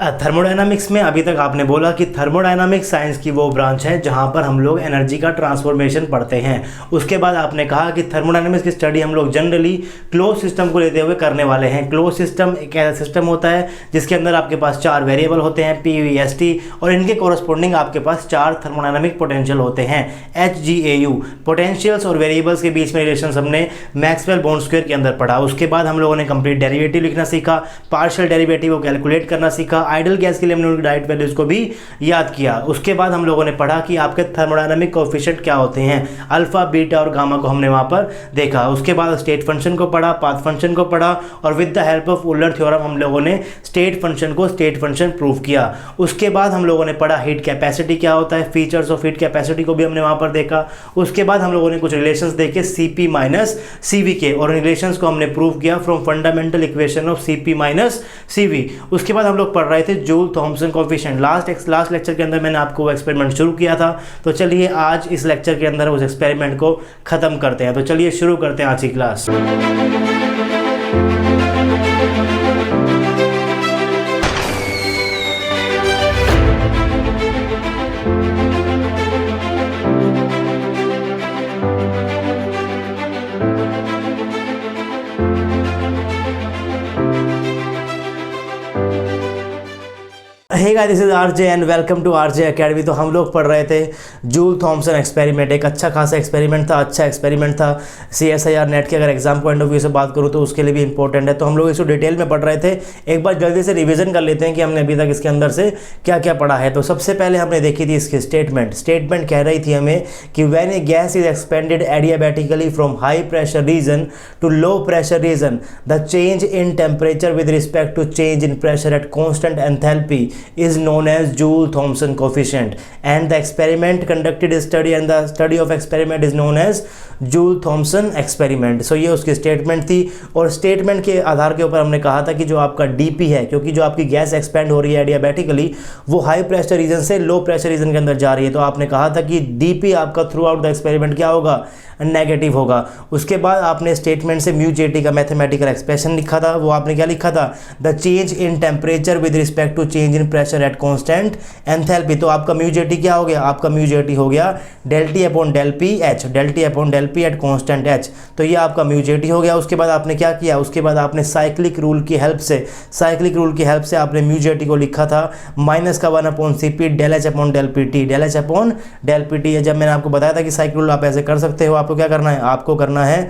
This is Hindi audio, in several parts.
थर्मोडायनामिक्स में अभी तक आपने बोला कि थर्मोडायनामिक्स साइंस की वो ब्रांच है जहाँ पर हम लोग एनर्जी का ट्रांसफॉर्मेशन पढ़ते हैं। उसके बाद आपने कहा कि थर्मोडायनामिक्स की स्टडी हम लोग जनरली क्लोज सिस्टम को लेते हुए करने वाले हैं। क्लोज सिस्टम एक ऐसा सिस्टम होता है जिसके अंदर आपके पास 4 वेरिएबल होते हैं पी वी एस टी, और इनके कोरस्पॉन्डिंग आपके पास 4 थर्मोडायनामिक पोटेंशियल होते हैं H G A you. Potentials और वेरिएबल्स के बीच में रिलेशन हमने मैक्सवेल बॉन्ड स्क्वायर के अंदर पढ़ा। उसके बाद हम लोगों ने कंप्लीट डेरिवेटिव लिखना सीखा, पार्शियल डेरिवेटिव को कैलकुलेट करना सीखा, आइडियल गैस के लिए हमने डायरेक्ट वैल्यूज को भी याद किया। उसके बाद हम लोगों ने पढ़ा कि आपके थर्मोडायनामिक कोएफिशिएंट क्या होते हैं, अल्फा बीटा और गामा को हमने वहां पर देखा। उसके बाद स्टेट फंक्शन को पढ़ा, पाथ फंक्शन को पढ़ा, और with the help of Euler theorem हम लोगों ने स्टेट फंक्शन को स्टेट फंक्शन प्रूव किया। उसके बाद हम लोगों ने पढ़ा हीट कैपेसिटी क्या होता है, फीचर्स ऑफ हीट कैपेसिटी को भी हमने वहां पर देखा। उसके बाद हम लोगों ने कुछ रिलेशंस देखे सीपी माइनस सीवी के, और रिलेशंस को हमने प्रूव किया from fundamental equation of CP minus CV. उसके बाद हम लोग पढ़ रहे थे joule Thompson coefficient. Last lecture के अंदर मैंने आपको वो एक्सपेरिमेंट शुरू किया था, तो चलिए आज इस लेक्चर के अंदर उस एक्सपेरिमेंट को खत्म करते हैं। तो चलिए शुरू करते हैं आज की class. Hey guys, this is RJ and welcome to RJ academy. तो हम लोग पढ़ रहे थे जूल थॉम्सन एक्सपेरिमेंट। एक अच्छा खासा एक्सपेरिमेंट था, अच्छा एक्सपेरिमेंट था। CSIR नेट के अगर एग्जाम पॉइंट ऑफ व्यू से बात करूँ तो उसके लिए भी इंपॉर्टेंट है। तो हम लोग इसको डिटेल में पढ़ रहे थे। एक बार जल्दी से रिविजन कर लेते हैं कि हमने अभी तक इसके अंदर से क्या क्या पढ़ा है। तो सबसे पहले हमने देखी थी इसकी स्टेटमेंट कह रही थी हमें कि when a gas is expanded adiabatically from high pressure region to low pressure region, the change in temperature with respect to change in pressure at constant enthalpy is known as Joule-Thomson coefficient, and the experiment conducted is study and the study of experiment is known as Joule-Thomson experiment। So ये उसकी स्टेटमेंट थी, और स्टेटमेंट के आधार के ऊपर हमने कहा था कि जो आपका DP है, क्योंकि जो आपकी गैस एक्सपेंड हो रही है एडियाबैटिकली, वो हाई प्रेशर रीजन से लो प्रेशर रीजन के अंदर जा रही है। तो आपने कहा था कि DP आपका थ्रू आउट द एक्सपेरिमेंट क्या होगा, नेगेटिव होगा। उसके बाद आपने स्टेटमेंट से म्यू जेटी का मैथमेटिकल एक्सप्रेशन लिखा था। वो आपने क्या लिखा था, the change in temperature with respect to change in pressure at constant enthalpy. तो आपका म्यू जेटी क्या हो गया, आपका म्यू जेटी हो गया del T upon del P H, del T upon del P at constant H. तो ये आपका म्यू जेटी हो गया। उसके बाद आपने क्या किया, उसके बाद आपने साइक्लिक रूल की हेल्प से आपने म्यू जेटी को लिखा था माइनस का 1 upon C P del H upon del P T, del H upon del P T. जब मैंने आपको बताया था कि साइक्लिक रूल आप ऐसे कर सकते हो, आपको क्या करना है, आपको करना है,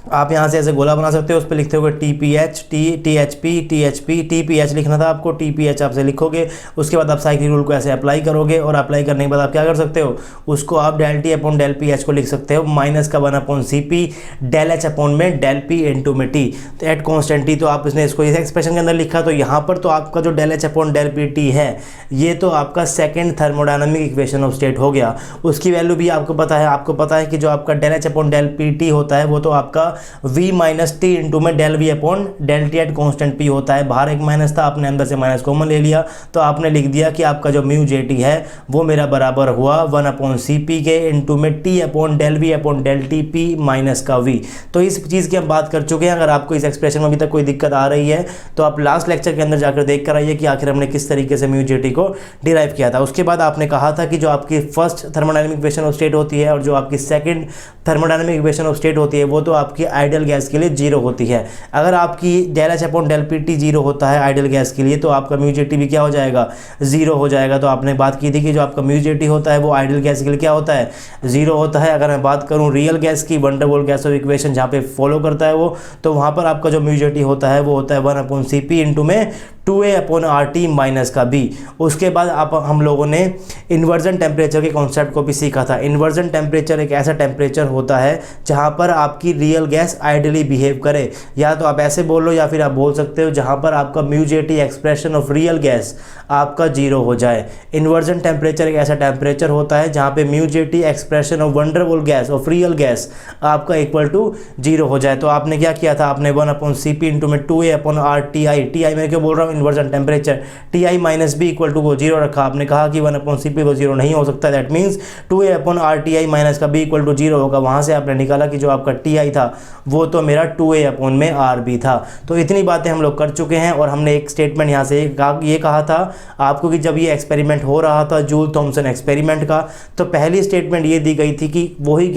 आप यहाँ से ऐसे गोला बना सकते हो, उस पर लिखते हो T P H, T H P, T P H लिखना था आपको, टी पी एच आपसे लिखोगे। उसके बाद आप साइक्लिक रूल को ऐसे अप्लाई करोगे, और अप्लाई करने के बाद आप क्या कर सकते हो, उसको आप del T upon del P H को लिख सकते हो माइनस का 1 upon C P del H upon में डेल पी इंटू में टी, तो एट कॉन्स्टेंट टी। तो आप इसने इसको इस एक्सप्रेशन के अंदर लिखा। तो यहाँ पर तो आपका जो del H upon del P T है, ये तो आपका second thermodynamic equation of state हो गया। उसकी वैल्यू भी आपको पता है कि जो आपका del H upon del P T होता है वो तो आपका v माइनस टी इंटू में del V upon del T at constant P होता है। बाहर एक माइनस था, आपने अंदर से माइनस कॉमन ले लिया, तो आपने लिख दिया कि आपका जो म्यू जे टी है वो मेरा बराबर हुआ 1 अपॉन सी पी के इंटू में T upon del V upon del T P minus का वी। तो इस चीज़ की हम बात कर चुके हैं। अगर आपको इस एक्सप्रेशन में अभी तक कोई दिक्कत आ रही है तो आप लास्ट लेक्चर के अंदर जाकर देख कर आइए कि आखिर हमने किस तरीके से म्यू जे टी को डिराइव किया था। उसके बाद आपने कहा था कि जो आपकी first thermodynamic equation of state होती है और जो आपकी second thermodynamic equation of state होती है वो तो आपकी आइडियल गैस के लिए जीरो होती है। अगर आपकी del H upon del P T zero होता है आइडियल गैस के लिए, तो आपका म्यू जे टी भी क्या हो जाएगा, जीरो हो जाएगा। तो आपने बात की थी कि जो आपका म्यू जे टी होता है वो आइडियल गैस के लिए क्या होता है, जीरो होता है। अगर मैं बात करूं रियल गैस की, wonder wall gas off equation जहाँ पे फॉलो करता है वो, तो वहाँ पर आपका जो म्यू जे टी होता है वो होता है 1 अपॉन सी पी इंटू में 2a upon R T minus का b। उसके बाद हम लोगों ने इन्वर्जन टेम्परेचर के कॉन्सेप्ट को भी सीखा था। इन्वर्जन टेम्परेचर एक ऐसा टेम्परेचर होता है जहाँ पर आपकी रियल गैस आइडियली बिहेव करे, या तो आप ऐसे बोल लो या फिर आप बोल सकते हो जहाँ पर आपका mu J T expression of real gas आपका जीरो हो जाए। इन्वर्जन टेम्परेचर एक ऐसा टेम्परेचर होता है जहाँ पे mu J T expression of wonderful gas off real gas आपका इक्वल टू जीरो हो जाए। तो आपने क्या किया था, आपने 1 अपॉन सी पी इंटू में 2a upon R T I, T I मैं क्यों बोल रहा हूँ, inverse on temperature Ti minus B equal to वो जीरो रखा, आपने कहा कि 1/Cp वो जीरो नहीं हो सकता, दैट मीन्स 2a/RTi माइनस का बी इक्वल टू जीरो होगा। वहाँ से आपने निकाला कि जो आपका Ti था वो तो मेरा 2a/RB था। तो इतनी बातें हम लोग कर चुके हैं और हमने एक स्टेटमेंट यहाँ से ये कहा था आपको कि जब ये एक्सपेरिमेंट हो रहा था जूल थॉमसन एक्सपेरिमेंट का, तो पहली स्टेटमेंट ये दी गई थी कि वही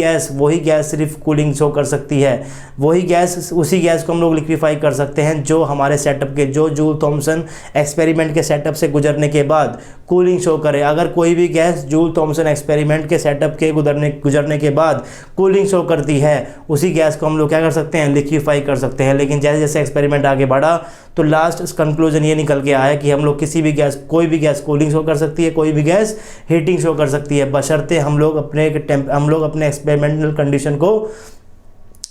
गैस सिर्फ कूलिंग शो कर सकती है, उसी गैस को हम लोग लिक्विफाई कर सकते हैं जो हमारे सेटअप के, जो जूल थॉमसन एक्सपेरिमेंट के सेटअप से गुजरने के बाद कूलिंग शो करे। अगर कोई भी गैस जूल थॉमसन एक्सपेरिमेंट के सेटअप के गुजरने के बाद कूलिंग शो करती है, उसी गैस को हम लोग क्या कर सकते हैं, लिक्विफाई कर सकते हैं। लेकिन जैसे जैसे एक्सपेरिमेंट आगे बढ़ा तो लास्ट कंक्लूजन ये निकल के आया कि हम लोग कोई भी गैस कूलिंग शो कर सकती है, कोई भी गैस हीटिंग शो कर सकती है, बशर्ते हम लोग अपने एक्सपेरिमेंटल कंडीशन को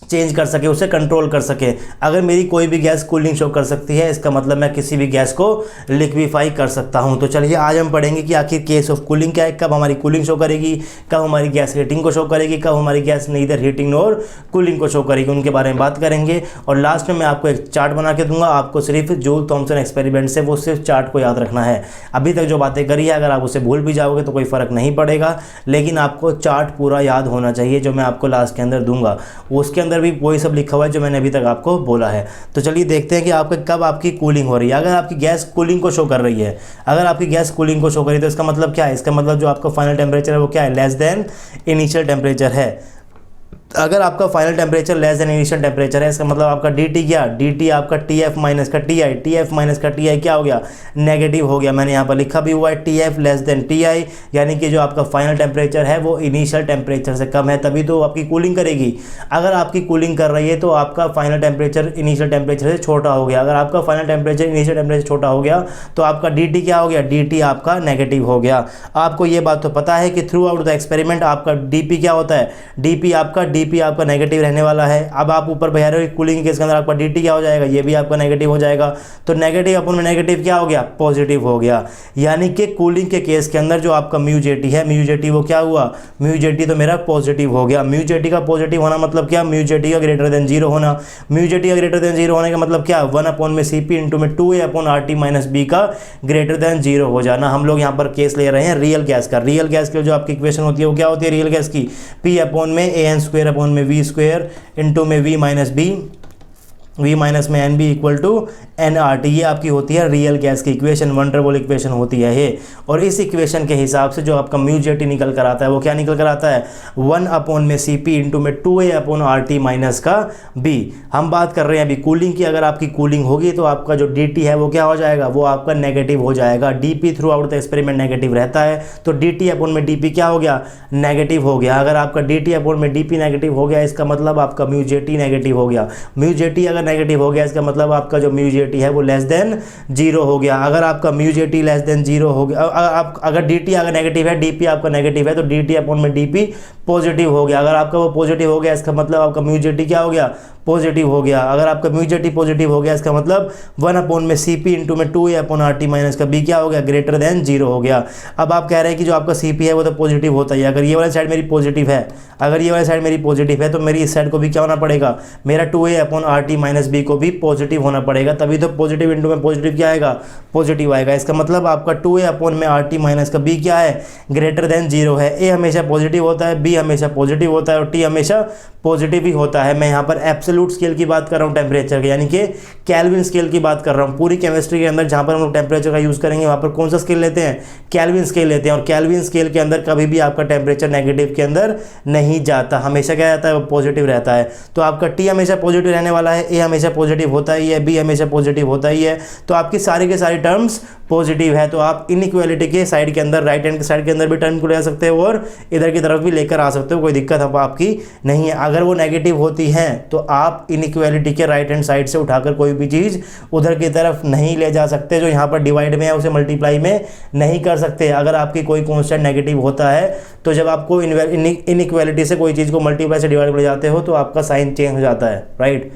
चेंज कर सके, उसे कंट्रोल कर सके। अगर मेरी कोई भी गैस कूलिंग शो कर सकती है, इसका मतलब मैं किसी भी गैस को लिक्विफाई कर सकता हूं। तो चलिए आज हम पढ़ेंगे कि आखिर केस ऑफ कूलिंग क्या है, कब हमारी कूलिंग शो करेगी, कब हमारी गैस हीटिंग को शो करेगी, कब हमारी गैस नीदर हीटिंग और कूलिंग को शो करेगी, उनके बारे में बात करेंगे। और लास्ट में मैं आपको एक चार्ट बना के दूंगा, आपको सिर्फ जूल थॉमसन एक्सपेरिमेंट से वो सिर्फ चार्ट को याद रखना है। अभी तक जो बातें करी है अगर आप उसे भूल भी जाओगे तो कोई फ़र्क नहीं पड़ेगा, लेकिन आपको चार्ट पूरा याद होना चाहिए जो मैं आपको लास्ट के अंदर दूंगा। उसके अंदर भी वही सब लिखा हुआ है जो मैंने अभी तक आपको बोला है। तो चलिए देखते हैं कि कब आपकी कूलिंग हो रही है। अगर आपकी गैस कूलिंग को शो कर रही है, तो इसका मतलब क्या है, इसका मतलब जो आपका फाइनल टेम्परेचर है वो क्या है, लेस देन इनिशियल टेम्परेचर है। अगर आपका final temperature less than initial temperature है, इसका मतलब आपका dt क्या, dt आपका TF माइनस का TI, TF माइनस का TI क्या हो गया, नेगेटिव हो गया। मैंने यहाँ पर लिखा भी हुआ है TF लेस देन TI, यानी कि जो आपका फाइनल टेम्परेचर है वो इनिशियल टेम्परेचर से कम है, तभी तो आपकी कूलिंग करेगी। अगर आपकी कूलिंग कर रही है तो आपका फाइनल टेम्परेचर इनिशियल टेम्परेचर से छोटा हो गया। अगर आपका फाइनल टेम्परेचर इनिशियल टेम्परेचर छोटा हो गया तो आपका dt क्या हो गया, dt आपका नेगेटिव हो गया। आपको ये बात तो पता है कि थ्रू आउट द एक्सपेरिमेंट आपका dp क्या होता है, dp आपका नेगेटिव रहने वाला है। अब आप ऊपर बता रहे हो कूलिंग केस के अंदर आपका dt क्या हो जाएगा, ये भी आपका नेगेटिव हो जाएगा। तो नेगेटिव अपन में नेगेटिव क्या हो गया, पॉजिटिव हो गया। यानी कि कूलिंग के केस के अंदर जो आपका म्यू जेटी है, म्यू जेटी वो क्या हुआ, म्यू जेटी तो मेरा पॉजिटिव हो गया। म्यू जेटी का पॉजिटिव होना मतलब क्या, म्यू जेटी का ग्रेटर देन जीरो होना। म्यू जेटी का ग्रेटर देन जीरो होने का मतलब क्या, 1/Cp इंटू में 2a/RT माइनस बी का ग्रेटर देन जीरो हो जाना। हम लोग यहाँ पर केस ले रहे हैं रियल गैस का। रियल गैस की जो आपकी इक्वेशन होती है वो क्या होती है रियल गैस की, P/an² v स्क्वायर इंटू में v minus B, v minus में nb इक्वल टू nRT। ये आपकी होती है रियल गैस की इक्वेशन, वन डबल इक्वेशन होती है ये। और इस इक्वेशन के हिसाब से जो आपका म्यू जेटी निकल कर आता है वो क्या निकल कर आता है, 1/Cp इंटू में 2a/RT माइनस का b। हम बात कर रहे हैं अभी कूलिंग की। अगर आपकी कूलिंग होगी तो आपका जो dt है वो क्या हो जाएगा, वो आपका नेगेटिव हो जाएगा। dp through out the experiment negative रहता है, तो dt/dp क्या हो गया, नेगेटिव हो गया। अगर आपका dt/dp नेगेटिव हो गया, इसका मतलब आपका म्यू जेटी नेगेटिव हो गया। म्यू जेटी अगर नेगेटिव हो गया, इसका मतलब आपका जो म्यू जेटी है वो लेस देन जीरो हो गया। अगर आपका mu jetty less than zero हो गया, अगर dt अगर नेगेटिव है, dp आपका नेगेटिव है, तो dt/dp पॉजिटिव हो गया। अगर आपका वो पॉजिटिव हो गया, इसका मतलब आपका म्यू जेटी क्या हो गया, पॉजिटिव हो गया। अगर आपका म्यू जेटी पॉजिटिव हो गया, इसका मतलब 1/Cp इंटू में 2a/RT माइनस का b क्या हो गया, ग्रेटर देन जीरो हो गया। अब आप कह रहे हैं कि जो आपका Cp है वो तो पॉजिटिव होता ही है। अगर ये वाली साइड मेरी पॉजिटिव है, तो मेरी इस साइड को भी क्या होना पड़ेगा, मेरा 2a/RT माइनस b को भी पॉजिटिव होना पड़ेगा, तभी तो पॉजिटिव इंटू में पॉजिटिव क्या आएगा, पॉजिटिव आएगा। इसका मतलब आपका 2a/RT माइनस का b क्या है, ग्रेटर देन जीरो है। a हमेशा पॉजिटिव होता है, b हमेशा पॉजिटिव होता है और t हमेशा पॉजिटिव ही होता है। मैं यहाँ पर एब्सोल्यूट स्केल की बात कर रहा हूँ टेम्परेचर के, यानी कि केल्विन स्केल की बात कर रहा हूँ। पूरी केमिस्ट्री के अंदर जहाँ पर हम लोग टेम्परेचर का यूज़ करेंगे वहाँ पर कौन सा स्केल लेते हैं, केल्विन स्केल लेते हैं। और केल्विन स्केल के अंदर कभी भी आपका टेम्परेचर नेगेटिव के अंदर नहीं जाता, हमेशा क्या रहता है, वो पॉजिटिव रहता है। तो आपका टी हमेशा पॉजिटिव रहने वाला है, ए हमेशा पॉजिटिव होता ही है, बी हमेशा पॉजिटिव होता ही है। तो आपकी सारी के सारी टर्म्स पॉजिटिव है। तो आप इनइक्वालिटी के साइड के अंदर, राइट हैंड के साइड के अंदर भी टर्म को ले सकते हो और इधर की तरफ भी लेकर आ सकते हो, कोई दिक्कत अब आपकी नहीं है। अगर वो नेगेटिव होती है तो आप इनइक्वालिटी के राइट हैंड साइड से उठाकर कोई भी चीज़ उधर की तरफ नहीं ले जा सकते। जो यहाँ पर डिवाइड में है उसे मल्टीप्लाई में नहीं कर सकते। अगर आपकी कोई कॉन्स्टेंट नेगेटिव होता है तो जब आपको इनइक्वालिटी से कोई चीज़ को मल्टीप्लाई से डिवाइड में ले जाते हो तो आपका साइन चेंज हो जाता है, राइट।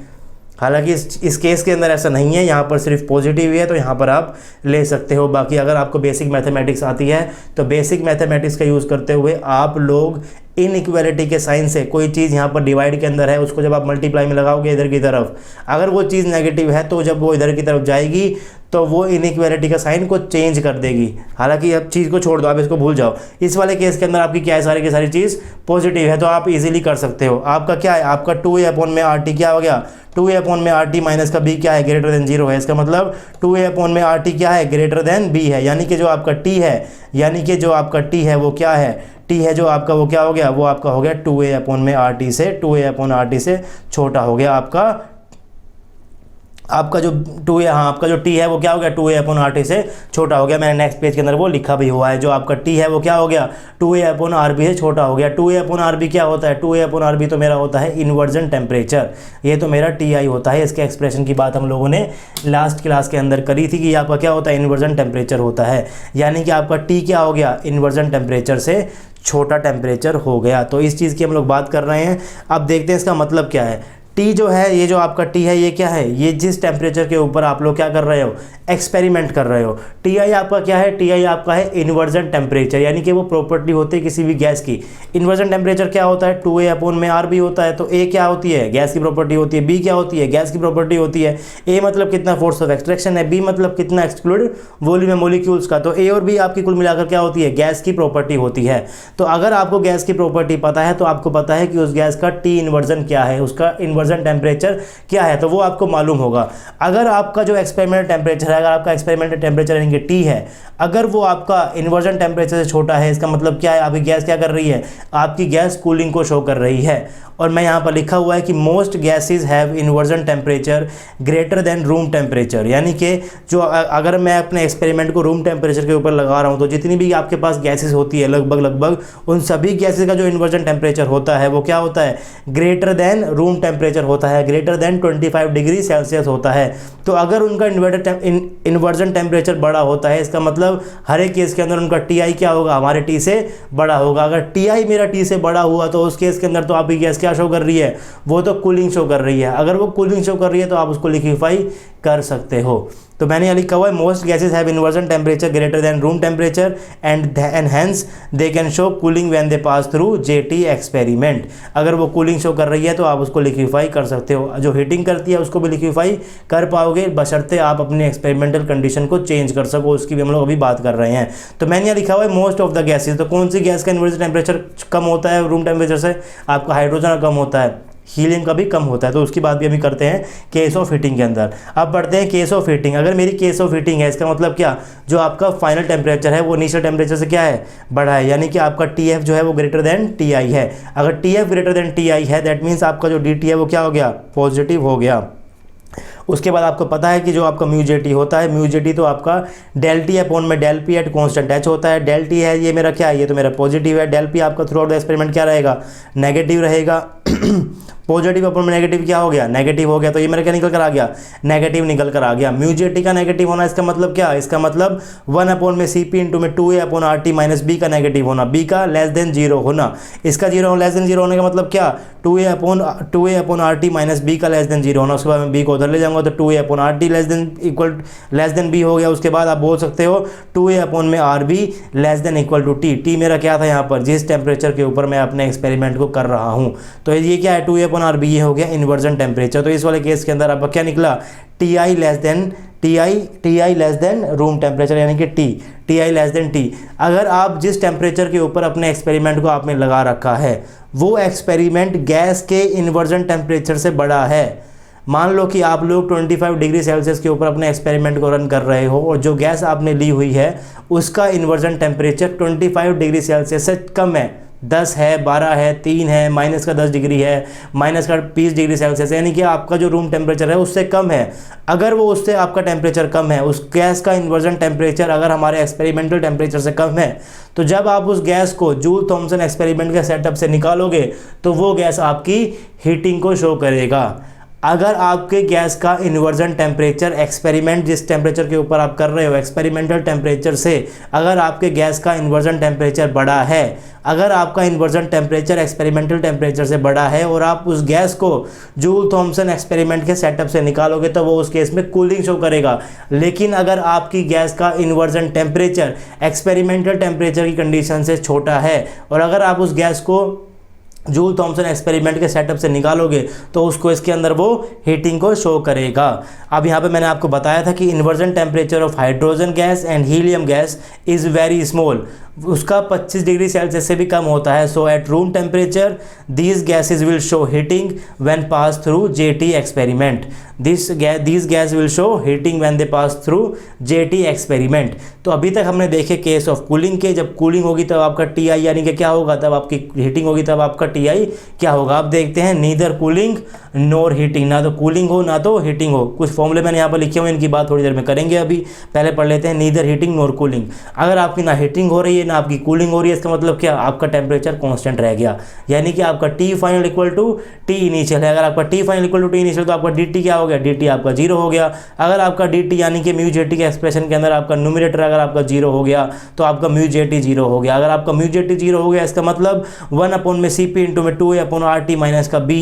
हालांकि इस केस के अंदर ऐसा नहीं है, यहाँ पर सिर्फ पॉजिटिव ही है, तो यहाँ पर आप ले सकते हो। बाकी अगर आपको बेसिक मैथमेटिक्स आती है तो बेसिक मैथमेटिक्स का यूज़ करते हुए आप लोग इनइक्वालिटी के साइन से कोई चीज़ यहाँ पर डिवाइड के अंदर है, उसको जब आप मल्टीप्लाई में लगाओगे इधर की तरफ, अगर वो चीज़ नेगेटिव है तो जब वो इधर की तरफ जाएगी तो वो इनइक्वालिटी का साइन को चेंज कर देगी। हालांकि अब चीज़ को छोड़ दो, आप इसको भूल जाओ। इस वाले केस के अंदर आपकी क्या है, सारी की सारी चीज़ पॉजिटिव है, तो आप इजीली कर सकते हो। आपका क्या है, आपका 2a/RT क्या हो गया, 2a/RT माइनस का b क्या है, ग्रेटर देन 0 है। इसका मतलब 2a/RT क्या है, ग्रेटर देन b है, यानी कि जो आपका t है, यानी कि जो आपका t है वो क्या है, t है जो आपका वो क्या हो गया, वो आपका हो गया 2a/RT से 2a/RT से छोटा हो गया आपका जो 2a, हाँ आपका जो t है वो क्या हो गया 2a/RT से छोटा हो गया। मैंने नेक्स्ट पेज के अंदर वो लिखा भी हुआ है, जो आपका t है वो क्या हो गया 2a/RB से छोटा हो गया। 2a/RB क्या होता है, 2a/RB तो मेरा होता है इन्वर्जन टेम्परेचर, ये तो मेरा Ti होता है। इसके एक्सप्रेशन की बात हम लोगों ने लास्ट क्लास के अंदर करी थी कि ये आपका क्या होता है, इन्वर्जन टेम्परेचर होता है, यानी कि आपका t क्या हो गया, इन्वर्जन टेम्परेचर से छोटा टेम्परेचर हो गया। तो इस चीज़ की हम लोग बात कर रहे हैं। अब देखते हैं इसका मतलब क्या है। T जो है, ये जो आपका T है ये क्या है, ये जिस टेम्परेचर के ऊपर आप लोग क्या कर रहे हो, एक्सपेरिमेंट कर रहे हो। Ti आपका क्या है, Ti आपका है इन्वर्जन टेम्परेचर, यानी कि वो प्रॉपर्टी होती है किसी भी गैस की। इन्वर्जन टेम्परेचर क्या होता है, 2a/RB होता है। तो A क्या होती है, गैस की प्रॉपर्टी होती है, B क्या होती है, गैस की प्रॉपर्टी होती है। A मतलब कितना फोर्स ऑफ एक्सट्रैक्शन है, B मतलब कितना एक्सक्लूड वॉल्यूम है मॉलिक्यूल्स का। तो A और B आपकी कुल मिलाकर क्या होती है, गैस की प्रॉपर्टी होती है। तो अगर आपको गैस की प्रॉपर्टी पता है तो आपको पता है कि उस गैस का T इन्वर्जन क्या है, उसका इन्वर्जन टेम्परेचर क्या है, तो वो आपको मालूम होगा। अगर आपका जो एक्सपेरिमेंटल टेम्परेचर है, अगर आपका एक्सपेरिमेंटल टेम्परेचर यानी कि T है, अगर वो आपका इन्वर्जन टेम्परेचर से छोटा है, इसका मतलब क्या है, आपकी गैस क्या कर रही है, आपकी गैस कूलिंग को शो कर रही है। और मैं यहाँ पर लिखा हुआ है कि most gases have inversion temperature greater than room temperature, यानी कि जो अगर मैं अपने एक्सपेरिमेंट को रूम टेम्परेचर के ऊपर लगा रहा हूँ तो जितनी भी आपके पास गैसेज होती है लगभग उन सभी गैसेज का जो इन्वर्जन टेम्परेचर होता है वो क्या होता है, ग्रेटर देन रूम टेम्परेचर होता है, ग्रेटर देन 25 डिग्री सेल्सियस होता है। तो अगर उनका इन्वर्जन टेम्परेचर बड़ा होता है, इसका मतलब हर एक केस के अंदर उनका Ti क्या होगा, हमारे T से बड़ा होगा। अगर Ti मेरा T से बड़ा हुआ तो उस केस के अंदर तो आपकी गैस क्या शो कर रही है, वो तो कूलिंग शो कर रही है। अगर वो कूलिंग शो कर रही है तो आप उसको लिक्विफाई कर सकते हो। तो मैंने यहाँ लिखा हुआ है most gases have inversion temperature greater than room temperature and hence they can show cooling when they pass through JT experiment. अगर वो कूलिंग शो कर रही है तो आप उसको लिक्विफाई कर सकते हो। जो हीटिंग करती है उसको भी लिक्विफाई कर पाओगे, बशर्ते आप अपनी एक्सपेरिमेंटल कंडीशन को चेंज कर सको, उसकी भी हम लोग अभी बात कर रहे हैं। तो मैंने यहाँ लिखा हुआ है मोस्ट ऑफ द गैसेज, तो कौन सी गैस का इन्वर्जन टेम्परेचर कम होता है रूम टेम्परेचर से, आपका हाइड्रोजन कम होता है, हीलियम का भी कम होता है। तो उसकी बात भी अभी करते हैं केस ऑफ हीटिंग के अंदर। अब बढ़ते हैं केस ऑफ हीटिंग। अगर मेरी केस ऑफ हीटिंग है, इसका मतलब क्या, जो आपका फाइनल टेम्परेचर है वो इनिशियल टेम्परेचर से क्या है, बड़ा है, यानी कि आपका TF जो है वो ग्रेटर देन Ti है। अगर TF ग्रेटर देन Ti है दैट मीन्स आपका जो DT है वो क्या हो गया, पॉजिटिव हो गया। उसके बाद आपको पता है कि जो आपका μJT होता है, μJT तो आपका ∆T अपॉन में ∆P एट कॉन्स्टेंट H होता है। ∆T है ये मेरा क्या है, ये तो मेरा पॉजिटिव है। ∆P आपका थ्रू आउट द एक्सपेरिमेंट क्या रहेगा, नेगेटिव रहेगा। पॉजिटिव अपॉन में नेगेटिव क्या हो गया, नेगेटिव हो गया। तो ये मेरा क्या निकल कर आ गया, नेगेटिव निकल कर आ गया। μJT का नेगेटिव होना, इसका मतलब क्या, इसका मतलब 1 अपॉन में Cp इंटू में 2a/RT माइनस b का नेगेटिव होना, b का लेस देन 0 होना। इसका लेस देन 0 होने का मतलब क्या, 2a/RT माइनस b का लेस देन 0 होना। उसके बाद मैं b को उधर ले जाऊंगा तो 2a/RT लेस देन b हो गया। उसके बाद आप बोल सकते हो 2a/RB less than equal to T। T मेरा क्या था यहाँ पर, जिस टेम्परेचर के ऊपर मैं अपने एक्सपेरिमेंट को कर रहा हूँ। तो ये क्या है, 2a/RB ये हो गया इन्वर्जन टेम्परेचर। तो इस वाले केस के अंदर आपका क्या निकला, Ti less than room temperature, यानी कि Ti लेस देन T। अगर आप जिस टेम्परेचर के ऊपर अपने एक्सपेरिमेंट को आपने लगा रखा है वो एक्सपेरिमेंट गैस के इन्वर्जन टेम्परेचर से बड़ा है, मान लो कि आप लोग 25 डिग्री सेल्सियस के ऊपर अपने एक्सपेरिमेंट को रन कर रहे हो और जो गैस आपने ली हुई है उसका इन्वर्जन टेम्परेचर 25 डिग्री सेल्सियस से कम है, 10 है, 12 है, 3 है, माइनस का 10 डिग्री है, माइनस का 20 डिग्री सेल्सियस, यानी कि आपका जो रूम टेम्परेचर है उससे कम है। अगर वो उससे आपका टेम्परेचर कम है, उस गैस का इन्वर्जन टेम्परेचर अगर हमारे एक्सपेरिमेंटल टेम्परेचर से कम है, तो जब आप उस गैस को जूल थॉमसन एक्सपेरिमेंट के सेटअप से निकालोगे तो वो गैस आपकी हीटिंग को शो करेगा। अगर आपके गैस का इन्वर्जन टेम्परेचर एक्सपेरिमेंट जिस टेम्परेचर के ऊपर आप कर रहे हो एक्सपेरिमेंटल टेम्परेचर से अगर आपके गैस का इन्वर्जन टेम्परेचर बड़ा है, अगर आपका इन्वर्जन टेम्परेचर एक्सपेरिमेंटल टेम्परेचर से बड़ा है और आप उस गैस को जूल थॉमसन एक्सपेरिमेंट के सेटअप से निकालोगे तो वो उस केस में कूलिंग शो करेगा। लेकिन अगर आपकी गैस का इन्वर्जन टेम्परेचर एक्सपेरिमेंटल टेम्परेचर की कंडीशन से छोटा है और अगर आप उस गैस को जूल थॉमसन एक्सपेरिमेंट के सेटअप से निकालोगे तो उसको इसके अंदर वो हीटिंग को शो करेगा। अब यहाँ पे मैंने आपको बताया था कि inversion temperature of hydrogen gas and helium gas is very small, उसका 25 डिग्री सेल्सियस से भी कम होता है। So at room temperature these gases will show heating when pass through JT experiment, these gas will show heating when they pass through JT experiment. तो अभी तक हमने देखे केस ऑफ कूलिंग के, जब कूलिंग होगी तब आपका टी आई यानी कि क्या होगा, तब आपकी हीटिंग होगी तब आपका टी आई क्या होगा। आप देखते हैं नीदर कूलिंग नोर हीटिंग, ना तो कूलिंग हो ना तो हीटिंग हो। कुछ फॉर्मूले मैंने यहाँ पर लिखे हुए हैं, इनकी बात थोड़ी देर में करेंगे। अभी पहले पढ़ लेते हैं नीदर हीटिंग नोर कूलिंग। अगर आपकी ना हीटिंग हो रही है ना आपकी कूलिंग हो रही है, इसका मतलब क्या, आपका टेम्परेचर कांस्टेंट रह गया, यानी कि आपका T final equal to T initial है। अगर आपका T final equal to T initial तो आपका डी टी क्या हो गया, डी टी आपका जीरो हो गया। अगर आपका डी टी यानी कि म्यू जे टी के एक्सप्रेशन के अंदर आपका न्यूमरेटर अगर आपका जीरो हो गया तो आपका म्यू जे टी जीरो हो गया। अगर आपका म्यू जे टी जीरो हो गया इसका मतलब 1 में सी पी इंटू में 2 अपॉन आर टी माइनस का बी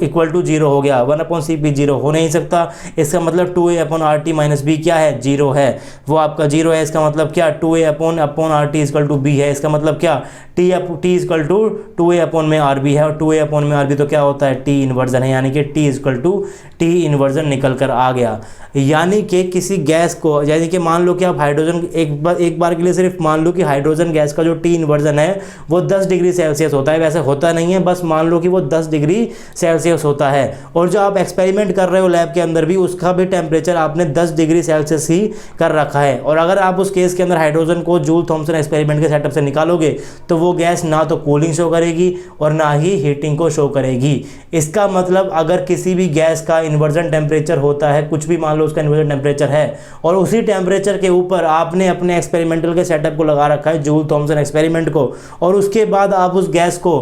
इक्वल टू जीरो हो गया। 1 अपॉन सी पी जीरो हो नहीं सकता, इसका मतलब 2a upon R T minus B क्या है, जीरो है, वो आपका जीरो है। इसका मतलब क्या, 2a upon R T equal to B है। इसका मतलब क्या, T equal to 2a upon में आर बी है और 2a अपॉन में आर बी तो क्या होता है, टी इन्वर्जन है, यानी कि T equal to T inversion निकल कर आ गया। यानी कि किसी गैस को, यानी कि मान लो कि आप हाइड्रोजन एक बार के लिए सिर्फ मान लो कि हाइड्रोजन गैस का जो टी इन्वर्जन है वो 10 डिग्री सेल्सियस होता है। वैसे होता नहीं है, बस मान लो कि वो 10 डिग्री सेल्सियस होता है। और जो आप एक्सपेरिमेंट कर रहे हो लैब के अंदर भी उसका भी टेम्परेचर आपने 10 डिग्री सेल्सियस ही कर रखा है। और अगर आप उस केस के अंदर हाइड्रोजन को जूल थॉमसन एक्सपेरिमेंट के सेटअप से निकालोगे तो वो गैस ना तो कूलिंग शो करेगी और ना ही हीटिंग को शो करेगी। इसका मतलब अगर किसी भी गैस का इन्वर्जन टेम्परेचर होता है, कुछ भी मान लो उसका इन्वर्जन टेम्परेचर है, और उसी टेम्परेचर के ऊपर आपने अपने एक्सपेरिमेंटल के सेटअप को लगा रखा है जूल थॉमसन एक्सपेरिमेंट को, और उसके बाद आप उस गैस को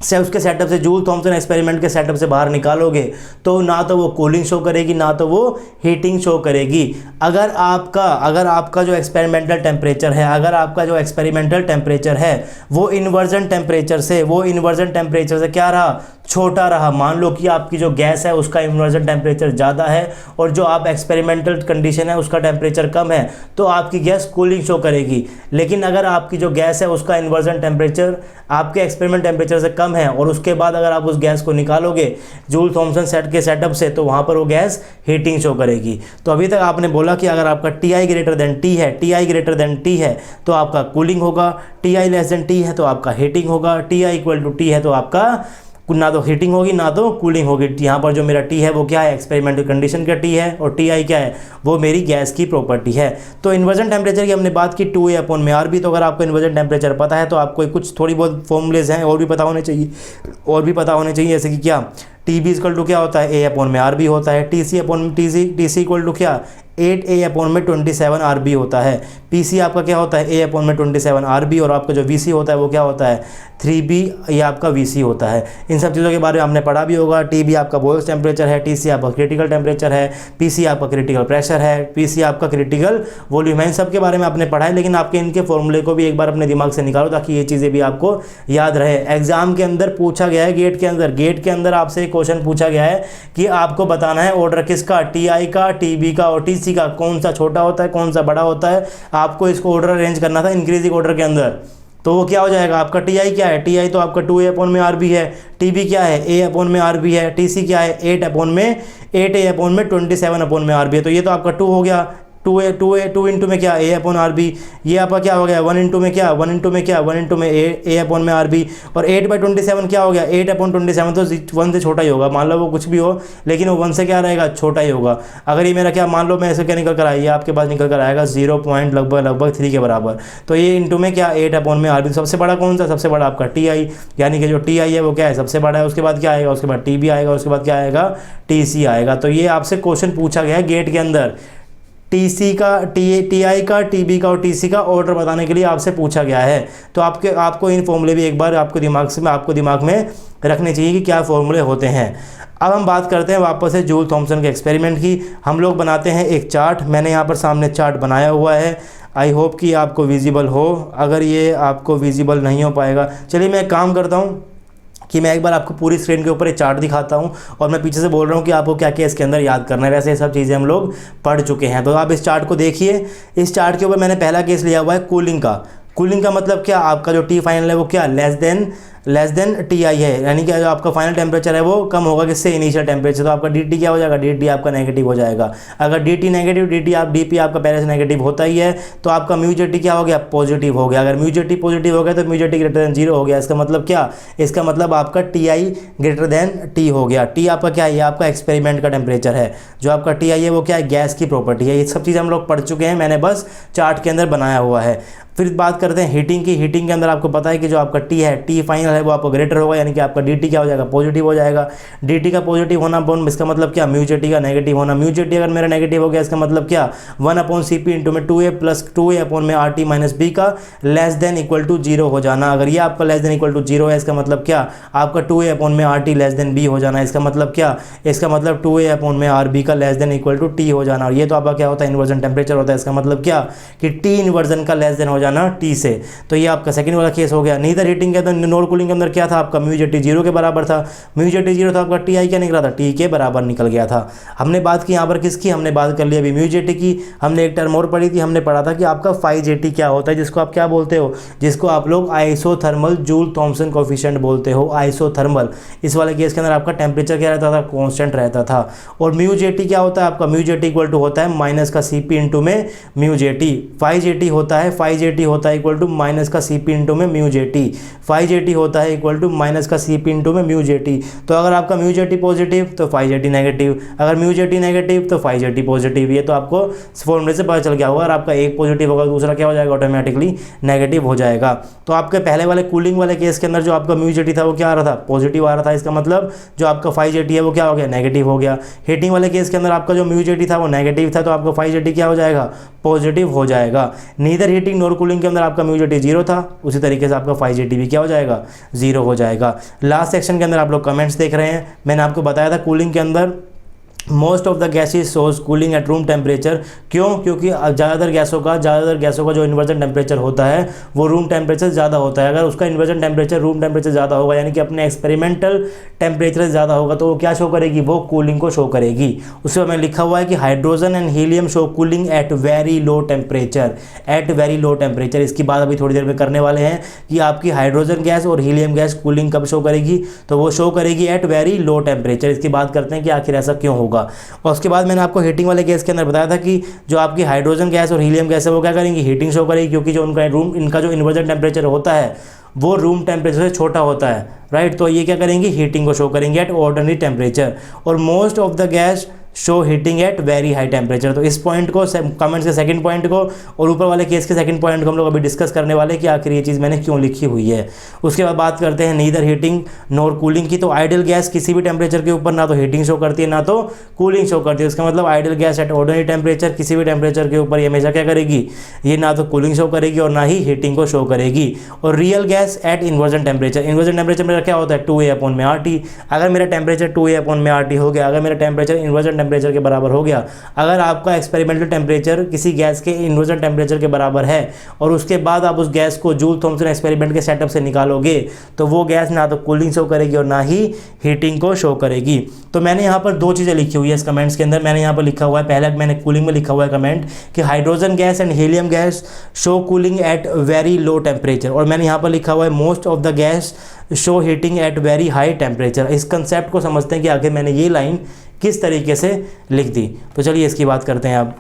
उसके सेटअप से जूल थॉमसन एक्सपेरिमेंट के सेटअप से बाहर निकालोगे तो ना तो वो कूलिंग शो करेगी ना तो वो हीटिंग शो करेगी। अगर आपका जो एक्सपेरिमेंटल टेम्परेचर है, अगर आपका जो एक्सपेरिमेंटल टेम्परेचर है वो इन्वर्जन टेम्परेचर से क्या रहा, छोटा रहा, मान लो कि आपकी जो गैस है उसका इन्वर्जन टेम्परेचर ज़्यादा है और जो आप एक्सपेरिमेंटल कंडीशन है उसका टेम्परेचर कम है, तो आपकी गैस कूलिंग शो करेगी। लेकिन अगर आपकी जो गैस है उसका इन्वर्जन टेम्परेचर आपके एक्सपेरिमेंट टेम्परेचर से कम है और उसके बाद अगर आप उस गैस को निकालोगे जूल थॉमसन सेटअप से तो वहाँ पर वो गैस हीटिंग शो करेगी। तो अभी तक आपने बोला कि अगर आपका T I greater than T है तो आपका कूलिंग होगा, T I less than T है तो आपका हीटिंग होगा, T I equal to T है तो आपका ना तो हीटिंग होगी ना तो कूलिंग होगी। यहाँ पर जो मेरा टी है वो क्या है, एक्सपेरिमेंटल कंडीशन का टी है, और टी आई क्या है, वो मेरी गैस की प्रॉपर्टी है। तो इन्वर्जन टेम्परेचर की हमने बात की 2a अपॉन में आर बी। तो अगर आपको इन्वर्जन टेम्परेचर पता है तो आपको कुछ थोड़ी बहुत फॉर्मूलेज हैं और भी पता होने चाहिए, जैसे कि क्या, टी बी इक्वल टू क्या होता है, a अपॉन में आर बी होता है, टी सी इक्वल टू क्या, 8a अपॉन में 27 आर बी होता है, पी सी आपका क्या होता है, a अपॉन में 27 आर बी, और आपका जो वी सी होता है वो क्या होता है, 3b, ये आपका वी सी होता है। इन सब चीज़ों के बारे में आपने पढ़ा भी होगा। टी बी आपका बॉयल्स टेम्परेचर है, टी सी आपका क्रिटिकल टेम्परेचर है, पी सी आपका क्रिटिकल प्रेशर है, पी सी आपका क्रिटिकल वॉल्यूम है। इन सब के बारे में आपने पढ़ा है, लेकिन आपके इनके फॉर्मूले को भी एक बार अपने दिमाग से निकालो ताकि ये चीज़ें भी आपको याद रहे। एग्जाम के अंदर पूछा गया है, गेट के अंदर आपसे क्वेश्चन पूछा गया है कि आपको बताना है ऑर्डर किसका, टी आई का, टी बी का और टी सी का, कौन सा छोटा होता है कौन सा बड़ा होता है। आपको इसको ऑर्डर अरेंज करना था इंक्रीजिंग ऑर्डर के अंदर। तो वो क्या हो जाएगा, आपका टी आई क्या है, टी आई तो आपका 2a अपॉन में आर बी है, टी बी क्या है, a अपॉन में आर बी है, टी सी क्या है, 8a अपॉन में 27 अपॉन में आर बी है। तो ये तो आपका 2 हो गया, 2 इंटू में क्या, a अपॉन आर बी, ये आपका क्या हो गया, 1 इंटू में a अपॉन में आर बी, और 8/27 क्या हो गया, 8 अपॉन 27 तो 1 से छोटा ही होगा। मान लो वो कुछ भी हो लेकिन वो 1 से क्या रहेगा, छोटा ही होगा। अगर ये मेरा क्या, मान लो मैं ऐसे क्या निकल कर आया, ये आपके पास निकल कर आएगा 0 पॉइंट लगभग 3 के बराबर। तो ये इंटू में क्या, 8 अपॉन में आर बी। सबसे बड़ा कौन सा, सबसे बड़ा आपका टी आई, यानी कि जो टी आई है वो क्या है, सबसे बड़ा है। उसके बाद क्या आएगा, उसके बाद टी बी आएगा, उसके बाद क्या आएगा, टी सी आएगा। तो ये आपसे क्वेश्चन पूछा गया है गेट के अंदर, टीसी का, टीआई का, टीबी का और टीसी का ऑर्डर बताने के लिए आपसे पूछा गया है। तो आपको इन फॉर्मूले भी एक बार आपको दिमाग में रखने चाहिए कि क्या फॉर्मूले होते हैं। अब हम बात करते हैं वापस से जूल थॉमसन के एक्सपेरिमेंट की। हम लोग बनाते हैं एक चार्ट। मैंने यहाँ पर सामने चार्ट बनाया हुआ है। आई होप कि आपको विजिबल हो। अगर ये आपको विजिबल नहीं हो पाएगा, चलिए मैं एक काम करता हूँ कि मैं एक बार आपको पूरी स्क्रीन के ऊपर एक चार्ट दिखाता हूँ और मैं पीछे से बोल रहा हूँ कि आपको क्या क्या इसके अंदर याद करना है। वैसे ये सब चीज़ें हम लोग पढ़ चुके हैं। तो आप इस चार्ट को देखिए। इस चार्ट के ऊपर मैंने पहला केस लिया हुआ है कूलिंग का। कूलिंग का मतलब क्या, आपका जो टी फाइनल है वो क्या, लेस देन टी आई है, यानी कि जो आपका फाइनल टेम्परेचर है वो कम होगा किससे, इनिशियल टेम्परेचर। तो आपका डी टी क्या हो जाएगा, डी टी आपका नेगेटिव हो जाएगा। अगर D T negative, D P आपका पहले से नेगेटिव होता ही है, तो आपका म्यू जे टी क्या हो गया, पॉजिटिव हो गया। अगर म्यू जे टी पॉजिटिव हो गया तो mu J T greater than 0 हो गया। इसका मतलब क्या, इसका मतलब आपका T I greater than T हो गया। टी आपका क्या है, ये आपका एक्सपेरिमेंट का टेम्परेचर है। जो आपका टी आई है वो क्या है, गैस की प्रॉपर्टी है। ये सब चीज़ हम लोग पढ़ चुके हैं, मैंने बस चार्ट के अंदर बनाया हुआ है। फिर बात करते हैं हीटिंग की। हीटिंग के अंदर आपको पता है कि जो आपका टी है, टी फाइनल है वो आपको ग्रेटर होगा, यानी कि आपका डी टी क्या हो जाएगा, पॉजिटिव हो जाएगा। डी टी का पॉजिटिव होना अपॉन, इसका मतलब क्या, म्यू जे टी का नेगेटिव होना। म्यू जे टी अगर मेरा नेगेटिव हो गया, इसका मतलब क्या, 1/CP इंटू में 2a प्लस 2a अपॉन में RT माइनस बी का लेस देन इक्वल टू 0 हो जाना। अगर ये आपका लेस देन इक्वल टू 0 है, इसका मतलब क्या, आपका 2a अपॉन में RT लेस देन बी हो जाना। इसका मतलब क्या, इसका मतलब 2a अपॉन में RB का less than equal to T हो जाना। और ये तो आपका क्या होता है, इन्वर्जन टेम्परेचर होता है। इसका मतलब क्या, कि टी इन्वर्जन का लेस देन हो जाना टी से। तो ये आपका सेकंड वाला केस हो गया। नीदर हीटिंग के अंदर, नॉन कूलिंग के अंदर क्या था, आपका म्यू जे टी 0 के बराबर था। म्यू जे टी 0 था, आपका टी आई क्या निकला था, टी के बराबर निकल गया था। हमने बात की यहाँ पर किसकी, हमने बात कर ली अभी म्यू जे टी की। हमने एक टर्म और पढ़ी थी, हमने पढ़ा था कि आपका फाई जे टी क्या होता है, जिसको आप क्या बोलते हो, जिसको आप लोग आइसोथर्मल जूल थॉमसन कोफिशिएंट बोलते हो, आइसोथर्मल। इस वाले केस के अंदर आपका टेम्परेचर क्या रहता था, कॉन्स्टेंट रहता था। और म्यू जे टी क्या होता है, आपका mu J T equal to होता है माइनस का सी पी इंटू में mu J T. Phi J T होता है, फाई जे टी होता है इक्वल टू माइनस का सी पी इंटू में mu J T. Phi J T होता है इक्वल टू माइनस का सी पी इंटू में म्यू जे टी। तो अगर आपका म्यू जे टी पॉजिटिव तो फाई जे टी नेगेटिव, अगर म्यू जे टी नेगेटिव तो फाई जे टी पॉजिटिव। ये तो आपको फॉर्मूले से पता चल गया होगा। अगर आपका एक पॉजिटिव होगा, दूसरा क्या हो जाएगा, ऑटोमेटिकली नेगेटिव हो जाएगा। तो आपके पहले वाले कूलिंग वाले केस के अंदर जो आपका म्यू जे टी था वो क्या आ रहा था, पॉजिटिव आ रहा था। इसका मतलब जो आपका फाई जे टी है वो क्या हो गया, नेगेटिव हो गया। हीटिंग वाले केस के अंदर आपका जो म्यू जे टी था वो नेगेटिव था, तो आपका फाई जे टी क्या हो जाएगा, पॉजिटिव हो जाएगा। नीदर हीटिंग नॉर कूलिंग के अंदर आपका म्यू जे टी 0 था, उसी तरीके से आपका फाई जे टी भी क्या हो जाएगा, 0 हो जाएगा। लास्ट सेक्शन के अंदर आप लोग कमेंट्स देख रहे हैं। मैंने आपको बताया था कूलिंग के अंदर most of the gases source cooling eight room temperature. क्यों, क्योंकि ज़्यादातर गैसों का जो इन्वर्जन टेम्परेचर होता है वो रूम टेम्परेचर ज़्यादा होता है। अगर उसका इन्वर्जन टेम्परेचर रूम टेम्परेचर ज़्यादा होगा, यानी कि अपने एक्सपेरिमेंटल टेम्परेचर से ज़्यादा होगा, तो वो क्या शो करेगी, वो कूलिंग को शो करेगी। उसमें मैंने लिखा हुआ है कि hydrogen and helium show cooling at very low temperature, at very low temperature. इसकी बात अभी थोड़ी देर में करने वाले हैं कि आपकी हाइड्रोजन गैस और हीलियम गैस कूलिंग कब शो करेगी, तो वो शो करेगी एट वेरी लो टेम्परेचर। इसकी बात करते हैं कि आखिर ऐसा क्यों होगा। और उसके बाद मैंने आपको हीटिंग वाले गैस के अंदर बताया था कि जो आपकी हाइड्रोजन गैस और हीलियम गैस है वो क्या करेंगी, हीटिंग शो करेगी, क्योंकि जो इनका जो इन्वर्जन टेम्परेचर होता है वो रूम टेम्परेचर से छोटा होता है, राइट। तो ये क्या करेंगी, हीटिंग को शो करेंगे एट ऑर्डिनरी टेम्परेचर। और most of the gas show heating at very high temperature. तो इस पॉइंट को, कमेंट्स के सेकंड पॉइंट को और ऊपर वाले केस के सेकंड पॉइंट को हम लोग अभी डिस्कस करने वाले कि आखिर ये चीज़ मैंने क्यों लिखी हुई है। उसके बाद बात करते हैं नीदर हीटिंग नॉर कूलिंग की। तो आइडियल गैस किसी भी टेम्परेचर के ऊपर ना तो हीटिंग शो करती है ना तो कूलिंग शो करती है। इसका मतलब ideal gas at ordinary temperature, किसी भी टेम्परेचर के ऊपर ये हमेशा क्या करेगी, ये ना तो कूलिंग शो करेगी और ना ही हीटिंग को शो करेगी। और real gas at inversion temperature, inversion temperature मेरा क्या होता है, 2a अपॉन में RT। अगर मेरा टेम्परेचर 2a अपॉन में RT हो गया, अगर मेरा टेम्परेचर इन्वर्जन टेम्परेचर के बराबर हो गया, अगर आपका एक्सपेरिमेंटल टेम्परेचर किसी गैस के इन्वर्जन टेम्परेचर के बराबर है और उसके बाद आप उस गैस को जूल थॉमसन एक्सपेरिमेंट के सेटअप से निकालोगे, तो वो गैस ना तो कूलिंग शो करेगी और ना ही हीटिंग को शो करेगी। तो मैंने यहाँ पर दो चीज़ें लिखी हुई है इस कमेंट्स के अंदर। मैंने यहाँ पर लिखा हुआ है, पहला मैंने कूलिंग में लिखा हुआ है कमेंट कि hydrogen gas and helium gas show cooling at very low temperature. और मैंने यहाँ पर लिखा हुआ है most of the gas show heating at very high temperature. इस कंसेप्ट को समझते हैं कि आखिर मैंने ये लाइन किस तरीके से लिख दी। तो चलिए इसकी बात करते हैं अब।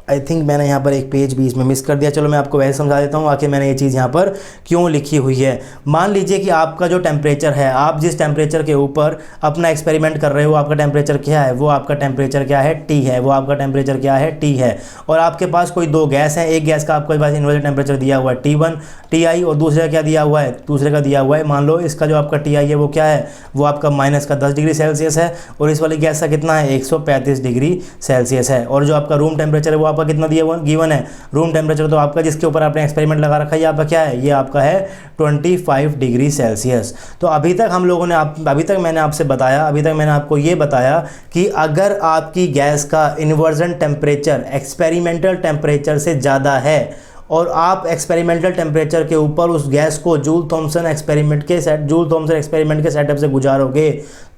आई थिंक मैंने यहाँ पर एक पेज बीच में मिस कर दिया, चलो मैं आपको वैसे समझा देता हूँ आखिर मैंने ये चीज़ यहाँ पर क्यों लिखी हुई है। मान लीजिए कि आपका जो टेम्परेचर है, आप जिस टेम्परेचर के ऊपर अपना एक्सपेरिमेंट कर रहे हो, आपका टेम्परेचर क्या है, वो आपका टेम्परेचर क्या है, T है, वो आपका टेम्परेचर क्या है, T है। और आपके पास कोई दो गैस है, एक गैस का आपके पास इन्वर्जन टेम्परेचर दिया हुआ है T1 Ti और दूसरे का क्या दिया हुआ है, दूसरे का दिया हुआ है, मान लो इसका जो आपका Ti है वो क्या है, वो आपका -10 डिग्री सेल्सियस है और इस वाली गैस का कितना है, 135 डिग्री सेल्सियस है। और जो आपका रूम टेम्परेचर है वो आपका कितना दिया हुआ गिवन है, रूम टेम्परेचर तो आपका जिसके ऊपर आपने एक्सपेरिमेंट लगा रखा है ये आपका क्या है, ये आपका है 25 डिग्री सेल्सियस। तो अभी तक हम लोगों ने अभी तक मैंने आपसे बताया, अभी तक मैंने आपको ये बताया कि अगर आपकी गैस का इन्वर्जन टेम्परेचर एक्सपेरिमेंटल टेम्परेचर से ज़्यादा है और आप एक्सपेरिमेंटल टेम्परेचर के ऊपर उस गैस को जूल थॉमसन एक्सपेरिमेंट के सेटअप से गुजारोगे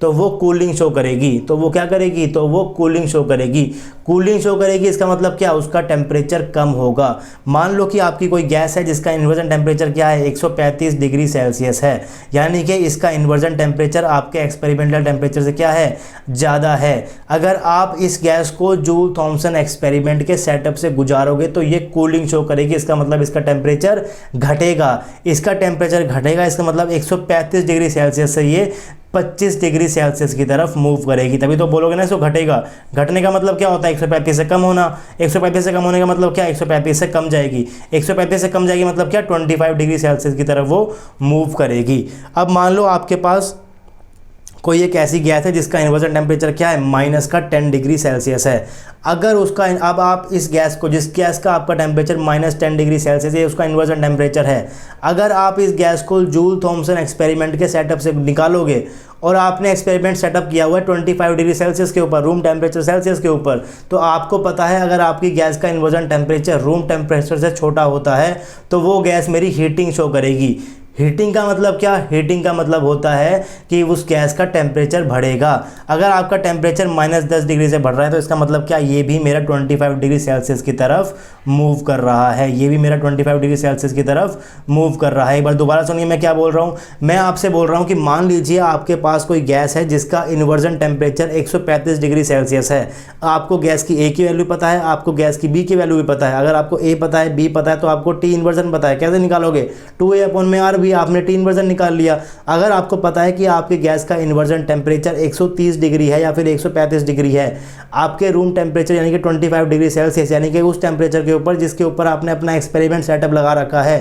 तो वो कूलिंग शो करेगी। तो वो क्या करेगी, तो वो कूलिंग शो करेगी। कूलिंग शो करेगी इसका मतलब क्या, उसका टेम्परेचर कम होगा। मान लो कि आपकी कोई गैस है जिसका इन्वर्जन टेम्परेचर क्या है, 135 डिग्री सेल्सियस है, यानी कि इसका इन्वर्जन टेम्परेचर आपके एक्सपेरिमेंटल टेम्परेचर से क्या है, ज़्यादा है। अगर आप इस गैस को जूल थॉमसन एक्सपेरिमेंट के सेटअप से गुजारोगे तो ये कूलिंग शो करेगी, इसका मतलब इसका टेम्परेचर घटेगा। इसका टेम्परेचर घटेगा इसका मतलब 135 डिग्री सेल्सियस से ये 25 डिग्री सेल्सियस की तरफ मूव करेगी। तभी तो बोलोगे ना इसको घटेगा। घटने का मतलब क्या होता है, 135 से कम होना। 135 से कम होने का मतलब क्या, 135 से कम जाएगी। 135 से कम जाएगी मतलब क्या, 25 डिग्री सेल्सियस की तरफ वो मूव करेगी। अब मान लो आपके पास कोई एक ऐसी गैस है जिसका इन्वर्जन टेम्परेचर क्या है, -10 डिग्री सेल्सियस है। अगर उसका अब आप इस गैस को, जिस गैस का आपका टेम्परेचर -10 डिग्री सेल्सियस है, उसका इन्वर्जन टेम्परेचर है, अगर आप इस गैस को जूल थॉमसन एक्सपेरिमेंट के सेटअप से निकालोगे और आपने एक्सपेरिमेंट सेटअप किया हुआ है 25 डिग्री सेल्सियस के ऊपर, रूम टेम्परेचर सेल्सियस के ऊपर, तो आपको पता है अगर आपकी गैस का इन्वर्जन टेम्परेचर रूम टेम्परेचर से छोटा होता है तो वो गैस मेरी हीटिंग शो करेगी। हीटिंग का मतलब क्या, हीटिंग का मतलब होता है कि उस गैस का टेम्परेचर बढ़ेगा। अगर आपका टेम्परेचर -10 डिग्री से बढ़ रहा है तो इसका मतलब क्या, ये भी मेरा 25 डिग्री सेल्सियस की तरफ मूव कर रहा है, ये भी मेरा 25 डिग्री सेल्सियस की तरफ मूव कर रहा है। एक बार दोबारा सुनिए मैं क्या बोल रहा हूँ। मैं आपसे बोल रहा हूँ कि मान लीजिए आपके पास कोई गैस है जिसका इन्वर्जन टेम्परेचर 135 डिग्री सेल्सियस है। आपको गैस की ए की वैल्यू पता है, आपको गैस की बी की वैल्यू भी पता है। अगर आपको ए पता है, बी पता है, तो आपको टी इन्वर्जन पता है। कैसे निकालोगे, 2a/r, आपने टी इन्वर्जन निकाल लिया। अगर आपको पता है कि आपकी गैस का इन्वर्जन टेम्परेचर 130 डिग्री है या फिर 135 डिग्री है, आपके रूम टेम्परेचर यानी कि 25 डिग्री सेल्सियस, यानी कि उस टेम्परेचर के ऊपर जिसके ऊपर आपने अपना एक्सपेरिमेंट सेटअप लगा रखा है,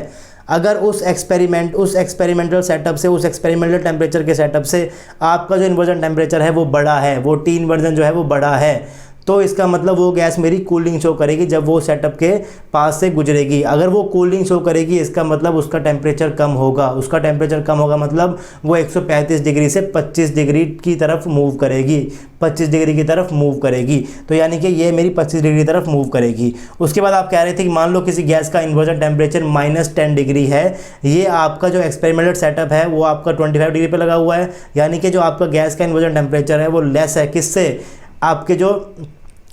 अगर उस एक्सपेरिमेंटल सेटअप से, उस एक्सपेरिमेंटल टेम्परेचर के सेटअप से आपका जो इन्वर्जन टेम्परेचर है वो बड़ा है, वो टी इन्वर्जन जो है वो बड़ा है, तो इसका मतलब वो गैस मेरी कूलिंग शो करेगी जब वो सेटअप के पास से गुजरेगी। अगर वो कूलिंग शो करेगी इसका मतलब उसका टेम्परेचर कम होगा। उसका टेम्परेचर कम होगा मतलब वो 135 डिग्री से 25 डिग्री की तरफ मूव करेगी, 25 डिग्री की तरफ मूव करेगी। तो यानी कि ये मेरी 25 डिग्री की तरफ मूव करेगी। उसके बाद आप कह रहे थे कि मान लो किसी गैस का इन्वर्जन टेम्परेचर -10 डिग्री है, ये आपका जो एक्सपेरिमेंटल सेटअप है वो आपका 25 डिग्री पे लगा हुआ है, यानी कि जो आपका गैस का इन्वर्जन टेम्परेचर है वो लेस है किससे, आपके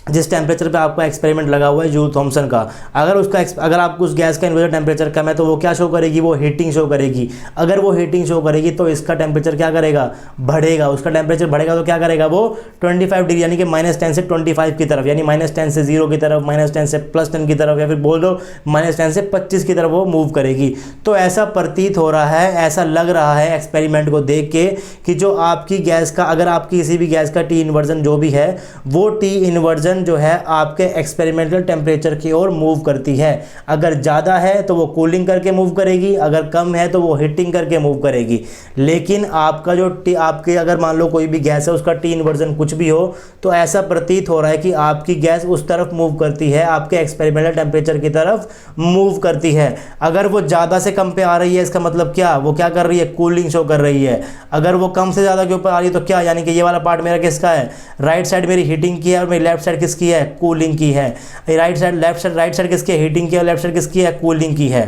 जिस टेम्परेचर पे आपका एक्सपेरिमेंट लगा हुआ है जूल थॉमसन का। अगर आपको उस गैस का इन्वर्जन टेम्परेचर कम है तो वो क्या शो करेगी, वो हीटिंग शो करेगी। अगर वो हीटिंग शो करेगी तो इसका टेम्परेचर क्या करेगा, बढ़ेगा। उसका टेम्परेचर बढ़ेगा तो क्या करेगा, वो 25 डिग्री यानी कि -10 से 25 की तरफ, यानी -10 से 0 की तरफ, -10 से +10 की तरफ, या फिर बोल दो -10 से 25 की तरफ वो मूव करेगी। तो ऐसा प्रतीत हो रहा है, ऐसा लग रहा है एक्सपेरिमेंट को देख के कि जो आपकी गैस का, अगर आपकी किसी भी गैस का टी इन्वर्जन जो भी है, वो टी इन्वर्जन जो है आपके एक्सपेरिमेंटल टेम्परेचर की ओर मूव करती है। अगर ज़्यादा है तो वो कूलिंग करके मूव करेगी, अगर कम है तो वो हीटिंग करके मूव करेगी। लेकिन आपका जो आपके अगर मान लो कोई भी गैस है उसका टी इन्वर्जन कुछ भी हो, तो ऐसा प्रतीत हो रहा है कि आपकी गैस उस तरफ मूव करती है, आपके एक्सपेरिमेंटल टेम्परेचर की तरफ मूव करती है। अगर वो ज़्यादा से कम पे आ रही है इसका मतलब क्या, वो क्या कर रही है, कूलिंग शो कर रही है। अगर वो कम से ज़्यादा के ऊपर आ रही है तो क्या, यानी कि ये वाला पार्ट मेरा किसका है, राइट साइड मेरी हीटिंग की है और मेरी लेफ्ट साइड किसकी है, कूलिंग की है। राइट साइड किसकी है, हीटिंग की है, और लेफ्ट साइड किसकी है, कूलिंग की है।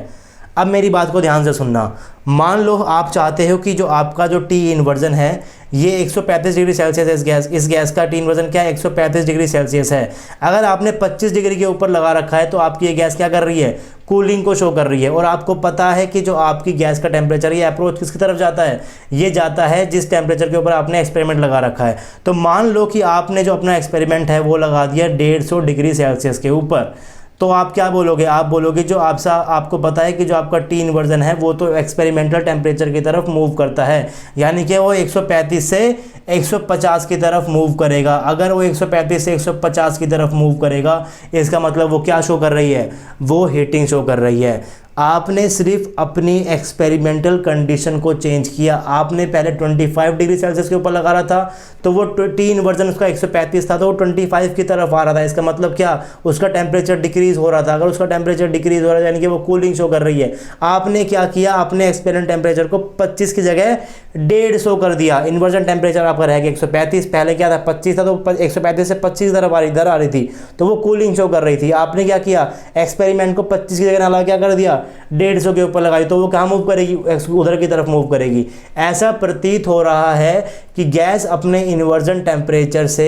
अब मेरी बात को ध्यान से सुनना। मान लो आप चाहते हो कि जो आपका जो टी इन्वर्जन है ये 135 डिग्री सेल्सियस है। इस गैस का टी इन्वर्जन क्या है, 135 डिग्री सेल्सियस है। अगर आपने 25 डिग्री के ऊपर लगा रखा है तो आपकी ये गैस क्या कर रही है, कूलिंग को शो कर रही है। और आपको पता है कि जो आपकी गैस का टेम्परेचर, ये अप्रोच किसकी तरफ जाता है, ये जाता है जिस टेम्परेचर के ऊपर आपने एक्सपेरिमेंट लगा रखा है। तो मान लो कि आपने जो अपना एक्सपेरिमेंट है वो लगा दिया 150 डिग्री सेल्सियस के ऊपर, तो आप क्या बोलोगे, आप बोलोगे जो आपको पता है कि जो आपका टी इन्वर्जन है वो तो एक्सपेरिमेंटल टेम्परेचर की तरफ मूव करता है, यानी कि वो 135 से 150 की तरफ मूव करेगा। अगर वो 135 से 150 की तरफ मूव करेगा, इसका मतलब वो क्या शो कर रही है, वो हीटिंग शो कर रही है। आपने सिर्फ अपनी एक्सपेरिमेंटल कंडीशन को चेंज किया। आपने पहले 25 डिग्री सेल्सियस के ऊपर लगा रहा था तो वो टी इन्वर्जन उसका 135 था तो वो 25 की तरफ आ रहा था। इसका मतलब क्या, उसका टेम्परेचर डिक्रीज हो रहा था। अगर उसका टेम्परेचर डिक्रीज हो रहा है यानी कि वो कूलिंग शो कर रही है। आपने क्या किया, अपने एक्सपेरिमेंट टेम्परेचर को 25 की जगह 150 कर दिया। इन्वर्जन टेम्परेचर आपका रह गया 135, पहले क्या था 25 था तो 135 से 25 तरफ इधर आ रही थी तो वो कूलिंग शो कर रही थी। आपने क्या किया, एक्सपेरिमेंट को 25 की जगह क्या कर दिया, 150 के ऊपर लगाई तो वो कहाँ मूव करेगी, उधर की तरफ मूव करेगी। ऐसा प्रतीत हो रहा है कि गैस अपने इन्वर्जन टेम्परेचर से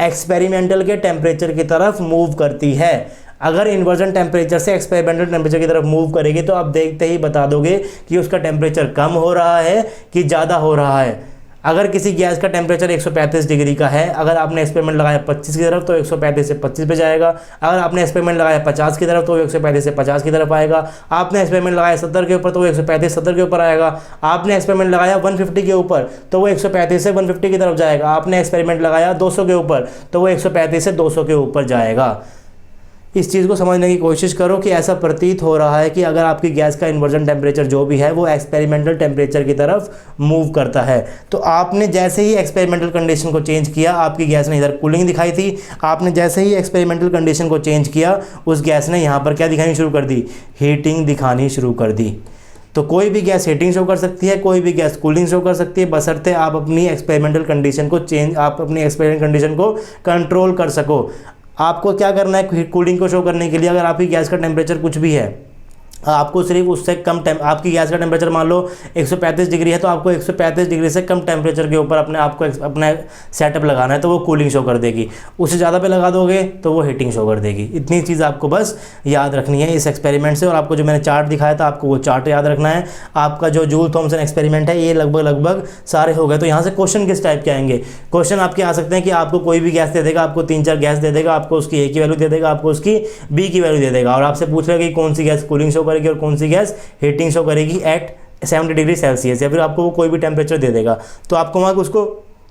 एक्सपेरिमेंटल के टेम्परेचर की तरफ मूव करती है। अगर इन्वर्जन टेम्परेचर से एक्सपेरिमेंटल टेम्परेचर की तरफ मूव करेगी तो आप देखते ही बता दोगे कि उसका टेम्परेचर कम हो रहा है कि ज़्यादा हो रहा है। अगर किसी गैस का टेम्परेचर 135 डिग्री का है, अगर आपने एक्सपेरिमेंट लगाया 25 की तरफ तो 135 से 25 पे जाएगा। अगर आपने एक्सपेरिमेंट लगाया 50 की तरफ तो 135 से 50 की तरफ आएगा। आपने एक्सपेरिमेंट लगाया 70 के ऊपर तो वो 135 70 के ऊपर आएगा। आपने एक्सपेरिमेंट लगाया 150 के ऊपर तो वो 135 से 150 की तरफ जाएगा। आपने एक्सपेरिमेंट लगाया 200 के ऊपर तो वो 135 से 200 के ऊपर जाएगा। इस चीज़ को समझने की कोशिश करो कि ऐसा प्रतीत हो रहा है कि अगर आपकी गैस का इन्वर्जन टेम्परेचर जो भी है वो एक्सपेरिमेंटल टेम्परेचर की तरफ मूव करता है। तो आपने जैसे ही एक्सपेरिमेंटल कंडीशन को चेंज किया, आपकी गैस ने इधर कूलिंग दिखाई थी। आपने जैसे ही एक्सपेरिमेंटल कंडीशन को चेंज किया, उस गैस ने यहाँ पर क्या दिखानी शुरू कर दी, हीटिंग दिखानी शुरू कर दी। तो कोई भी गैस हीटिंग शो कर सकती है, कोई भी गैस कूलिंग शो कर सकती है, बशर्ते आप अपनी एक्सपेरिमेंटल कंडीशन को आप अपनी एक्सपेरिमेंटल कंडीशन को कंट्रोल कर सको। आपको क्या करना है, कूलिंग को शो करने के लिए अगर आपकी गैस का टेम्परेचर कुछ भी है, आपको सिर्फ उससे कम आपकी गैस का टेम्परेचर मान लो 135 डिग्री है तो आपको 135 डिग्री से कम टेम्परेचर के ऊपर अपना सेटअप लगाना है तो वो कूलिंग शो कर देगी। उससे ज़्यादा पे लगा दोगे तो वो हीटिंग शो कर देगी। इतनी चीज़ आपको बस याद रखनी है इस एक्सपेरिमेंट से। और आपको जो मैंने चार्ट दिखाया था आपको वो चार्ट याद रखना है। आपका जो जूल थॉमसन एक्सपेरिमेंट है ये लगभग सारे हो गए। तो यहाँ से क्वेश्चन किस टाइप के आएंगे, क्वेश्चन आपके आ सकते हैं कि आपको कोई भी गैस दे देगा, आपको 3-4 गैस दे देगा, आपको उसकी ए की वैल्यू दे देगा, आपको उसकी बी की वैल्यू दे देगा और आपसे पूछ लेगा कि कौन सी गैस कूलिंग शो करेगी और कौन सी गैस हीटिंग शो करेगी एट 70 डिग्री सेल्सियस, या फिर आपको वो कोई भी टेम्परेचर दे देगा। तो आपको वहाँ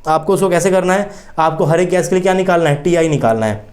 आपको उसको कैसे करना है, आपको हर एक गैस के लिए क्या निकालना है, टीआई निकालना है।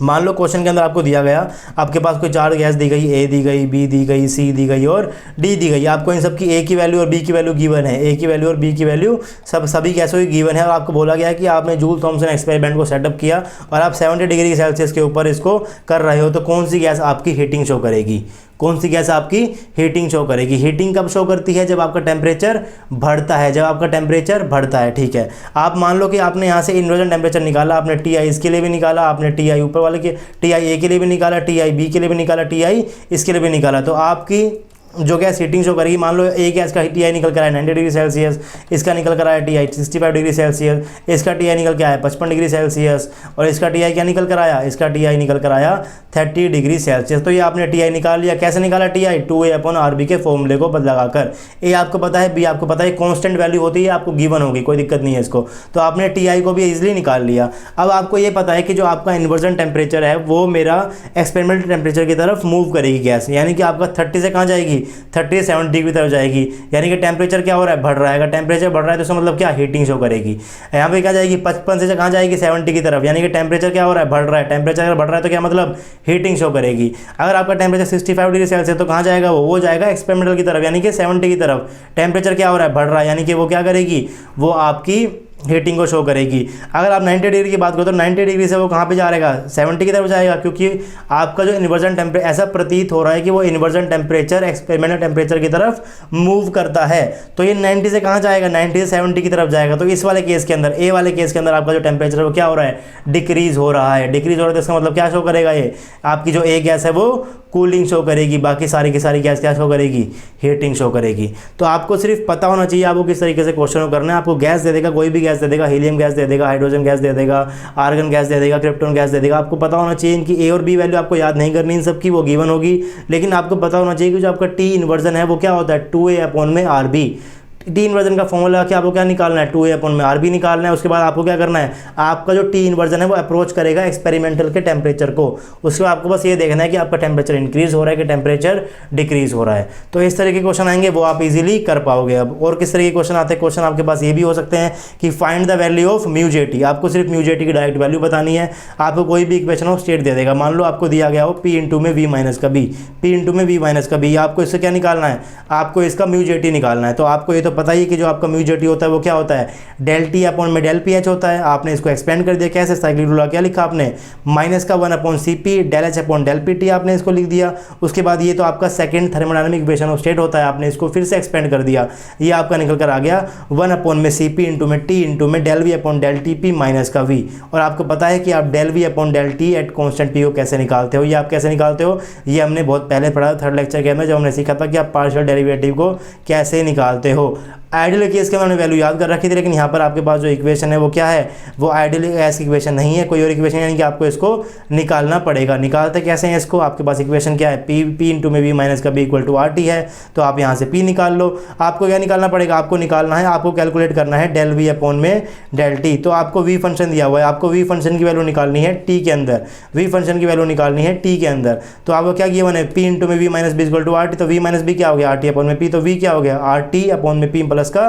मान लो क्वेश्चन के अंदर आपको दिया गया, आपके पास कोई 4 गैस दी गई, ए दी गई, बी दी गई, सी दी गई और डी दी गई। आपको इन सब की ए की वैल्यू और बी की वैल्यू गिवन है, ए की वैल्यू और बी की वैल्यू सभी गैसों की गिवन है। और आपको बोला गया है कि आपने जूल थॉमसन एक्सपेरिमेंट को सेटअप किया और आप 70 डिग्री सेल्सियस के ऊपर इसको कर रहे हो, तो कौन सी गैस आपकी हीटिंग शो करेगी, कौन सी गैस आपकी हीटिंग शो करेगी। हीटिंग कब शो करती है, जब आपका टेम्परेचर बढ़ता है, जब आपका टेम्परेचर बढ़ता है। ठीक है, आप मान लो कि आपने यहाँ से इन्वर्जन टेम्परेचर निकाला, आपने टीआई इसके लिए भी निकाला, आपने टीआई ऊपर वाले के टीआई ए के लिए भी निकाला, टीआई बी के लिए भी निकाला, टीआई इसके लिए भी निकाला। तो आपकी जो गैस हीटिंग शो करेगी, मान लो ए गैस का टीआई निकल कर आया 90 डिग्री सेल्सियस, इसका निकल कर आया टीआई 65 डिग्री सेल्सियस, इसका टीआई निकल के आया 55 डिग्री सेल्सियस और इसका टीआई क्या निकल कर आया, इसका टीआई निकल कर आया 30 डिग्री सेल्सियस। तो ये आपने टीआई निकाल लिया। कैसे निकाला टीआई, 2A/RB के फॉर्मूले को लगाकर। ए आपको पता है, बी आपको पता है, कॉन्स्टेंट वैल्यू होती है, आपको गिवन होगी, कोई दिक्कत नहीं है इसको। तो आपने टीआई को भी इजीली निकाल लिया। अब आपको ये पता है कि जो आपका इन्वर्जन टेम्परेचर है वो मेरा एक्सपेरिमेंटल टेम्परेचर की तरफ मूव करेगी गैस, यानी कि आपका 30 से कहाँ जाएगी, 30 से 70 डिग्री की तरफ जाएगी। यानी कि टेम्परेचर क्या हो रहा है, बढ़ रहा है। अगर टेम्परेचर बढ़ रहा है तो इसका मतलब क्या, हीटिंग शो करेगी। यहाँ पे क्या जाएगी, 55 से कहाँ जाएगी, 70 की तरफ, यानी कि टेम्परेचर क्या हो रहा है, बढ़ रहा है। टेम्परेचर अगर बढ़ रहा है तो क्या मतलब, हीटिंग शो करेगी। अगर आपका टेम्परेचर 65 डिग्री सेल्सियस तो कहाँ जाएगा, वो जाएगा एक्सपेरिमेंटल की तरफ, यानी कि 70 की तरफ। टेम्परेचर क्या हो रहा है, बढ़ रहा है, यानी कि वो क्या करेगी, वो आपकी हीटिंग को शो करेगी। अगर आप 90 डिग्री की बात करो तो 90 डिग्री से वो कहाँ पे जा रहेगा, 70 की तरफ जाएगा, क्योंकि आपका जो इन्वर्जन टेम्परेचर, ऐसा प्रतीत हो रहा है कि वो इन्वर्जन टेम्परेचर एक्सपेरिमेंटल टेम्परेचर की तरफ मूव करता है। तो ये 90 से कहाँ जाएगा, 90 से 70 की तरफ जाएगा। तो इस वाले केस के अंदर, ए वाले केस के अंदर आपका जो टेम्परेचर है वो क्या हो रहा है, डिक्रीज हो रहा है। डिक्रीज हो रहा है तो इसका मतलब क्या शो करेगा, ये आपकी जो ए गैस है वो कूलिंग शो करेगी, बाकी सारी की सारी गैस क्या शो करेगी, हीटिंग शो करेगी। तो आपको सिर्फ पता होना चाहिए आपको किस तरीके से क्वेश्चन को करना है। आपको गैस दे देगा, कोई भी गैस दे देगा, हीलियम गैस दे देगा, हाइड्रोजन गैस दे देगा, आर्गन गैस दे देगा, क्रिप्टॉन गैस दे देगा। आपको पता होना चाहिए इनकी ए और बी वैल्यू आपको याद नहीं करनी, इन सबकी वो गिवन होगी, लेकिन आपको पता होना चाहिए कि जो आपका टी इन्वर्जन है वो क्या होता है, 2a/RB। टी इन्वर्जन का फॉर्मूला कि आपको क्या निकालना है, 2a/RB निकालना है। उसके बाद आपको क्या करना है, आपका जो टी इन्वर्जन है वो अप्रोच करेगा एक्सपेरिमेंटल के टेम्परेचर को। उसके बाद आपको बस ये देखना है कि आपका टेम्परेचर इंक्रीज हो रहा है कि टेम्परेचर डिक्रीज हो रहा है। तो इस तरह के क्वेश्चन आएंगे, वो आप इजीली कर पाओगे। अब और किस तरह के क्वेश्चन आते हैं, क्वेश्चन आपके पास ये भी हो सकते हैं कि find the value of μJT। आपको सिर्फ μJT की डायरेक्ट वैल्यू बतानी है। आपको कोई भी इक्वेशन ऑफ स्टेट दे देगा, मान लो आपको दिया गया हो P इंटू में V माइनस का B, P इंटू में V माइनस का B। आपको इससे क्या निकालना है, आपको इसका μJT निकालना है। तो आपको ये तो पता ही कि जो आपका μJT होता है वो क्या होता है, डेल टी अपॉन में डेल pH होता है। आपने इसको एक्सपेंड कर दिया कैसे, साइक्लिक रूल क्या लिखा आपने, माइनस का 1/Cp del H upon del PT आपने इसको लिख दिया। उसके बाद ये तो आपका second thermodynamic equation of state होता है, आपने इसको फिर से एक्सपेंड कर दिया। ये आपका निकल कर आ गया 1/Cp इंटू में T इंटू में del V upon del TP minus का V। और आपको पता है कि आप del V upon del T at constant P को कैसे निकालते हो। ये आप कैसे निकालते हो, ये हमने बहुत पहले पढ़ा थर्ड लेक्चर के अंदर, जब हमने सीखा था कि आप पार्शियल डेरिवेटिव को कैसे निकालते हो। आइडियल केस के हमने वैल्यू याद कर रखी थी, लेकिन यहाँ पर आपके पास जो इक्वेशन है वो क्या है, वो आइडियल गैस इक्वेशन नहीं है, कोई और इक्वेशन, यानी कि आपको इसको निकालना पड़ेगा। निकालते कैसे हैं इसको, आपके पास इक्वेशन क्या है, P इंटू में V माइनस का B इक्वल टू RT है। तो आप यहाँ से P निकाल लो। आपको क्या निकालना पड़ेगा, आपको निकालना है, आपको कैलकुलेट करना है डेल V अपॉन में डेल T। तो आपको V फंक्शन दिया हुआ है, आपको V फंक्शन की वैल्यू निकालनी है T के अंदर, V फंक्शन की वैल्यू निकालनी है T के अंदर। तो आपको क्या गिवन है, P इंटू में V minus B equal to RT। तो V माइनस B क्या हो गया, RT अपॉन में P। तो V क्या हो गया, RT अपॉन में P प्लस का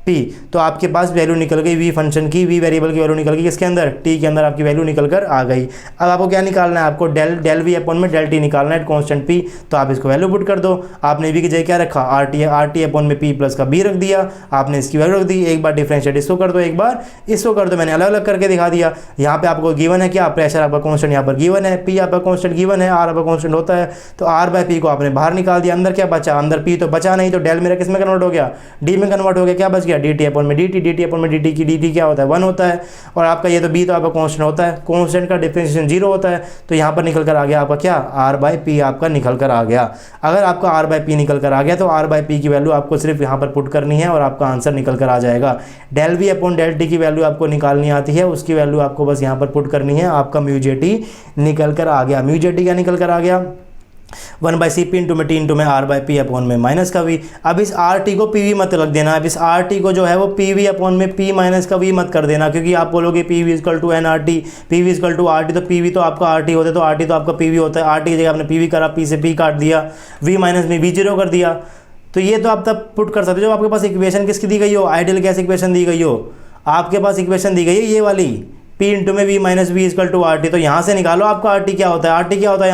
P। तो आपके पास वैल्यू निकल गई V फंक्शन की, V वेरिएबल की वैल्यू निकल गई किसके अंदर, T के अंदर आपकी वैल्यू निकल कर आ गई। अब आपको क्या निकालना है, आपको डेल V अपॉन में डेल T निकालना है कांस्टेंट P। तो आप इसको वैल्यू पुट कर दो। आपने V की जगह क्या रखा, RT अपॉन में P प्लस का B रख दिया, आपने इसकी वैल्यू रख दी। एक बार डिफरेंशिएट इसको कर दो, एक बार इसको कर दो, मैंने अलग अलग करके दिखा दिया। यहाँ पे आपको गिवन है क्या, प्रेशर आपका कांस्टेंट यहाँ पर गिवन है, P आपका कांस्टेंट गिवन है, R आपका कांस्टेंट होता है। तो R/P को आपने बाहर निकाल दिया, अंदर क्या बचा, अंदर P तो बचा नहीं। तो डेल मेरा किस में कन्वर्ट हो गया, D में कन्वर्ट हो गया। क्या बच गया, DT अपॉन में DT अपॉन में DT की DT क्या होता है, 1 होता है। और आपका ये तो B तो आपका कांस्टेंट होता है, कांस्टेंट का डिफरेंशिएशन 0 होता है। तो यहाँ पर निकल कर आ गया आपका क्या, R/P आपका निकल कर आ गया। अगर आपका R/P निकल कर आ गया तो R/P की वैल्यू आपको सिर्फ यहाँ पर पुट करनी है और आपका आंसर निकल कर आ जाएगा। Del V upon del T की वैल्यू आपको निकालनी आती है, उसकी वैल्यू आपको बस यहाँ पर पुट करनी है, आपका μJT निकल कर आ गया। μJT क्या निकल कर आ गया, 1/Cp इंटू में T इंटू में R/P अपॉन में माइनस का V। अब इस RT को PV मत रख देना, अब इस RT को जो है वो PV अपॉन में P माइनस का V मत कर देना, क्योंकि आप बोलोगे PV equal to NRT, PV equal to RT। तो PV तो आपका RT होता है, तो RT तो आपका PV होता है। RT की जगह आपने PV करा, P से P काट दिया, V माइनस में V0 कर दिया। तो ये तो आप तब पुट कर सकते हो जब आपके पास इक्वेशन किसकी दी गई हो, आइडियल गैस इक्वेशन दी गई हो। आपके पास इक्वेशन दी गई है ये वाली, P इंटू में V minus V equal to RT। तो यहाँ से निकालो आपका RT क्या होता है, RT क्या होता है,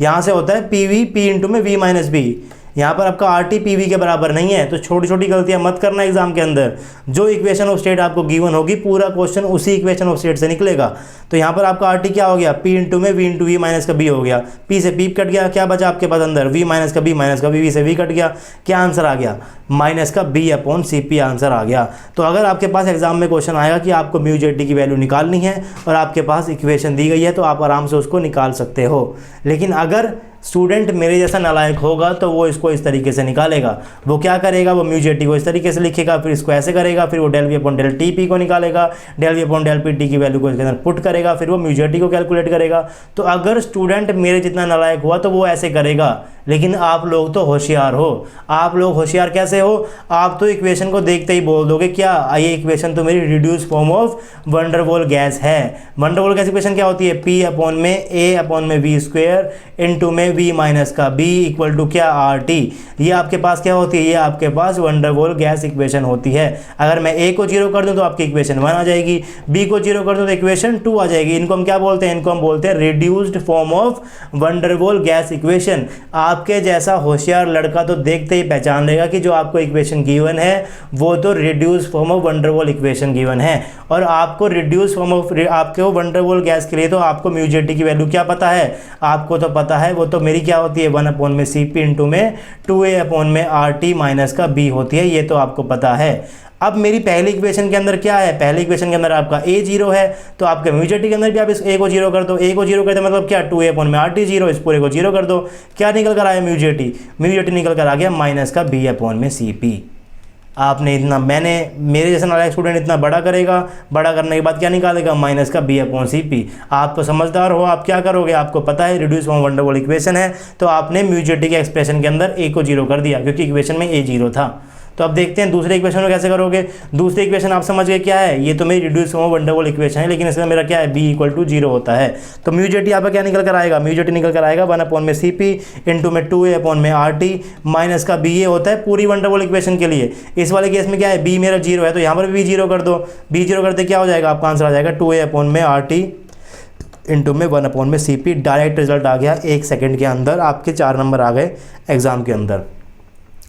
यहाँ से होता है PV P इंटू में V माइनस V। यहाँ पर आपका RT PV के बराबर नहीं है। तो छोटी छोटी गलतियाँ मत करना एग्जाम के अंदर। जो इक्वेशन ऑफ स्टेट आपको गिवन होगी पूरा क्वेश्चन उसी इक्वेशन ऑफ स्टेट से निकलेगा। तो यहाँ पर आपका RT क्या हो गया, P इंटू में V इंटू V माइनस का B हो गया, P से P कट गया, क्या बचा आपके पास अंदर, V माइनस का B माइनस का V से V कट गया, क्या आंसर आ गया, माइनस का B अपॉन Cp आंसर आ गया। तो अगर आपके पास एग्जाम में क्वेश्चन आएगा कि आपको μJT की वैल्यू निकालनी है और आपके पास इक्वेशन दी गई है तो आप आराम से उसको निकाल सकते हो। लेकिन अगर स्टूडेंट मेरे जैसा नालायक होगा तो वो इसको इस तरीके से निकालेगा। वो क्या करेगा, वो μJT को इस तरीके से लिखेगा, फिर इसको ऐसे करेगा, फिर वो del V upon del TP को निकालेगा, del V upon del PT की वैल्यू को इसके अंदर पुट करेगा, फिर वो μJT को कैलकुलेट करेगा। तो अगर स्टूडेंट मेरे जितना नालायक हुआ तो वो ऐसे करेगा। लेकिन आप लोग तो होशियार हो। आप लोग होशियार कैसे हो, आप तो इक्वेशन को देखते ही बोल दोगे क्या, ये इक्वेशन तो मेरी reduce form of van der Waals gas है। वंडरवॉल गैस इक्वेशन क्या होती है, P अपॉन में A अपॉन में V स्क्वायर इंटू में V माइनस का B इक्वल टू क्या, RT। ये आपके पास क्या होती है, ये आपके पास वंडरवॉल गैस इक्वेशन होती है। अगर मैं A को 0 कर दूं तो आपकी इक्वेशन 1 आ जाएगी, B को 0 कर दूं तो इक्वेशन 2 आ जाएगी। इनको हम क्या बोलते हैं, इनको हम बोलते हैं reduced form of van der Waals gas equation. आपके जैसा होशियार लड़का तो देखते ही पहचान लेगा कि जो आपको इक्वेशन गिवन है वो तो reduce form of wonder wall equation given है, और आपको रिड्यूस फॉर्म ऑफ आपके वो वंडर वॉल गैस के लिए तो आपको म्यू जे टी की वैल्यू क्या पता है, आपको तो पता है, वो तो मेरी क्या होती है 1/Cp इंटू में 2a/RT माइनस का b होती है, ये तो आपको पता है। अब मेरी पहली इक्वेशन के अंदर क्या है, पहली इक्वेशन के अंदर आपका a 0 है, तो आपके म्यू जे टी के अंदर भी आप इस a को 0 कर दो, a को 0 कर दो मतलब क्या 2a/RT 0, इस पूरे को 0 कर दो, क्या निकल कर आया म्यू जे टी निकल कर आ गया माइनस का b/Cp। आपने इतना, मेरे जैसा नालायक स्टूडेंट इतना बड़ा करेगा, बड़ा करने के बाद क्या निकालेगा माइनस का b/Cp। आप तो समझदार हो, आप क्या करोगे, आपको पता है reduce form wonder wall equation है, तो आपने म्यू जे टी के एक्सप्रेशन के अंदर a को 0 कर दिया क्योंकि इक्वेशन में a 0 था। तो अब देखते हैं दूसरे इक्वेशन को कैसे करोगे। दूसरी इक्वेशन आप समझ गए क्या है, ये तो मेरी reduce form of wonder wall equation है, लेकिन इसका मेरा क्या है b = 0 होता है। तो म्यू जे टी आपका क्या निकल कर आएगा, म्यू जे टी निकल कर आएगा 1/Cp इंटू में 2a/RT माइनस का b, ये होता है पूरी वंडर वॉल इक्वेशन के लिए। इस वाले केस में क्या है, b मेरा 0 है, तो यहाँ पर भी 0 कर दो, b 0 करते क्या हो जाएगा, आपका आंसर आ जाएगा 2a/RT इंटू में 1/Cp। डायरेक्ट रिजल्ट आ गया 1 सेकेंड के अंदर, आपके 4 नंबर आ गए एग्जाम के अंदर।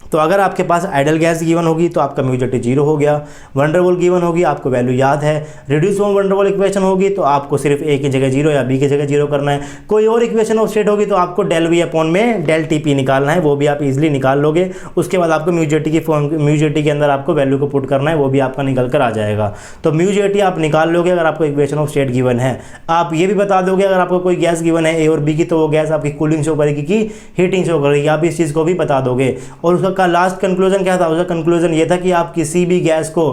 तो अगर आपके पास आइडल गैस गिवन होगी तो आपका म्यू जे टी 0 हो गया, वंडर वॉल गिवन होगी आपको वैल्यू याद है, reduce form wonder wall equation होगी तो आपको सिर्फ a की जगह 0 या b की जगह 0 करना है। कोई और इक्वेशन ऑफ स्टेट होगी तो आपको del v/T निकालना है, वो भी आप इजीली निकाल लोगे। उसके बाद आपको म्यू जे टी के अंदर आपको वैल्यू को पुट करना है, वो भी आपका निकल कर आ जाएगा। तो म्यू जे टी आप निकाल लोगे अगर आपको इक्वेशन ऑफ स्टेट गिवन है। आप ये भी बता दोगे अगर आपको कोई गैस गिवन है a और b की, तो वो गैस आपकी कूलिंग शो करेगी कि हीटिंग शो करेगी, आप इस चीज़ को भी बता दोगे। और उसका लास्ट कंक्लूजन क्या था, उसका कंक्लूजन ये था कि आप किसी भी गैस को,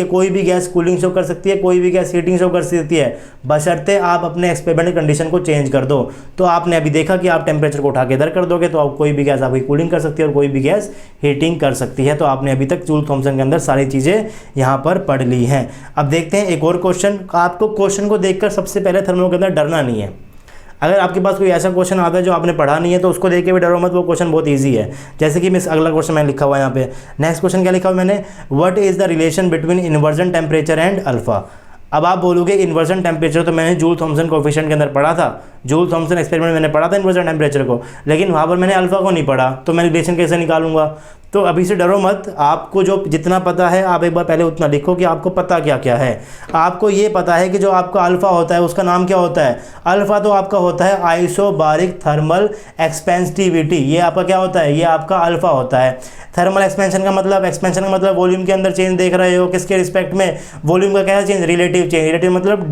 कोई भी गैस कूलिंग शो कर सकती है, कोई भी गैस हीटिंग शो कर सकती है, बशर्ते आप अपने एक्सपेरिमेंट कंडीशन को चेंज कर दो। तो आपने अभी देखा कि आप टेम्परेचर को उठा के इधर कर दोगे तो आप कोई भी गैस आपकी कूलिंग कर सकती है और कोई भी गैस हीटिंग कर सकती है। तो आपने अभी तक जूल थॉमसन के अंदर सारी चीज़ें यहाँ पर पढ़ ली हैं। अब देखते हैं एक और क्वेश्चन। आपको क्वेश्चन को देखकर सबसे पहले थर्मो के अंदर डरना नहीं है। अगर आपके पास कोई ऐसा क्वेश्चन आता है जो आपने पढ़ा नहीं है तो उसको देख के भी डरो मत, वो क्वेश्चन बहुत इजी है। जैसे कि मिस अगला क्वेश्चन मैंने लिखा हुआ है यहाँ पे, नेक्स्ट क्वेश्चन क्या लिखा हुआ मैंने, what is the relation between inversion temperature and alpha. अब आप बोलोगे इन्वर्जन टेम्परेचर तो मैंने जूल थॉमसन कोएफिशिएंट के अंदर पढ़ा था, जूल थॉमसन एक्सपेरिमेंट मैंने पढ़ा था इन्वर्जन टेम्परेचर को, लेकिन वहाँ पर मैंने अल्फा को नहीं पढ़ा, तो मैं रिलेशन कैसे निकालूंगा। तो अभी से डरो मत, आपको जो जितना पता है आप एक बार पहले उतना लिखो कि आपको पता क्या क्या है। आपको ये पता है कि जो आपका अल्फ़ा होता है उसका नाम क्या होता है, अल्फ़ा तो आपका होता है आइसोबारिक थर्मल एक्सपेंसिविटी, ये आपका क्या होता है, ये आपका अल्फ़ा होता है। थर्मल एक्सपेंशन का मतलब वॉल्यूम के अंदर चेंज देख रहे हो, किसके रिस्पेक्ट में, वॉल्यूम का क्या है चेंज, रिलेटिव चेंज, रिलेटिव मतलब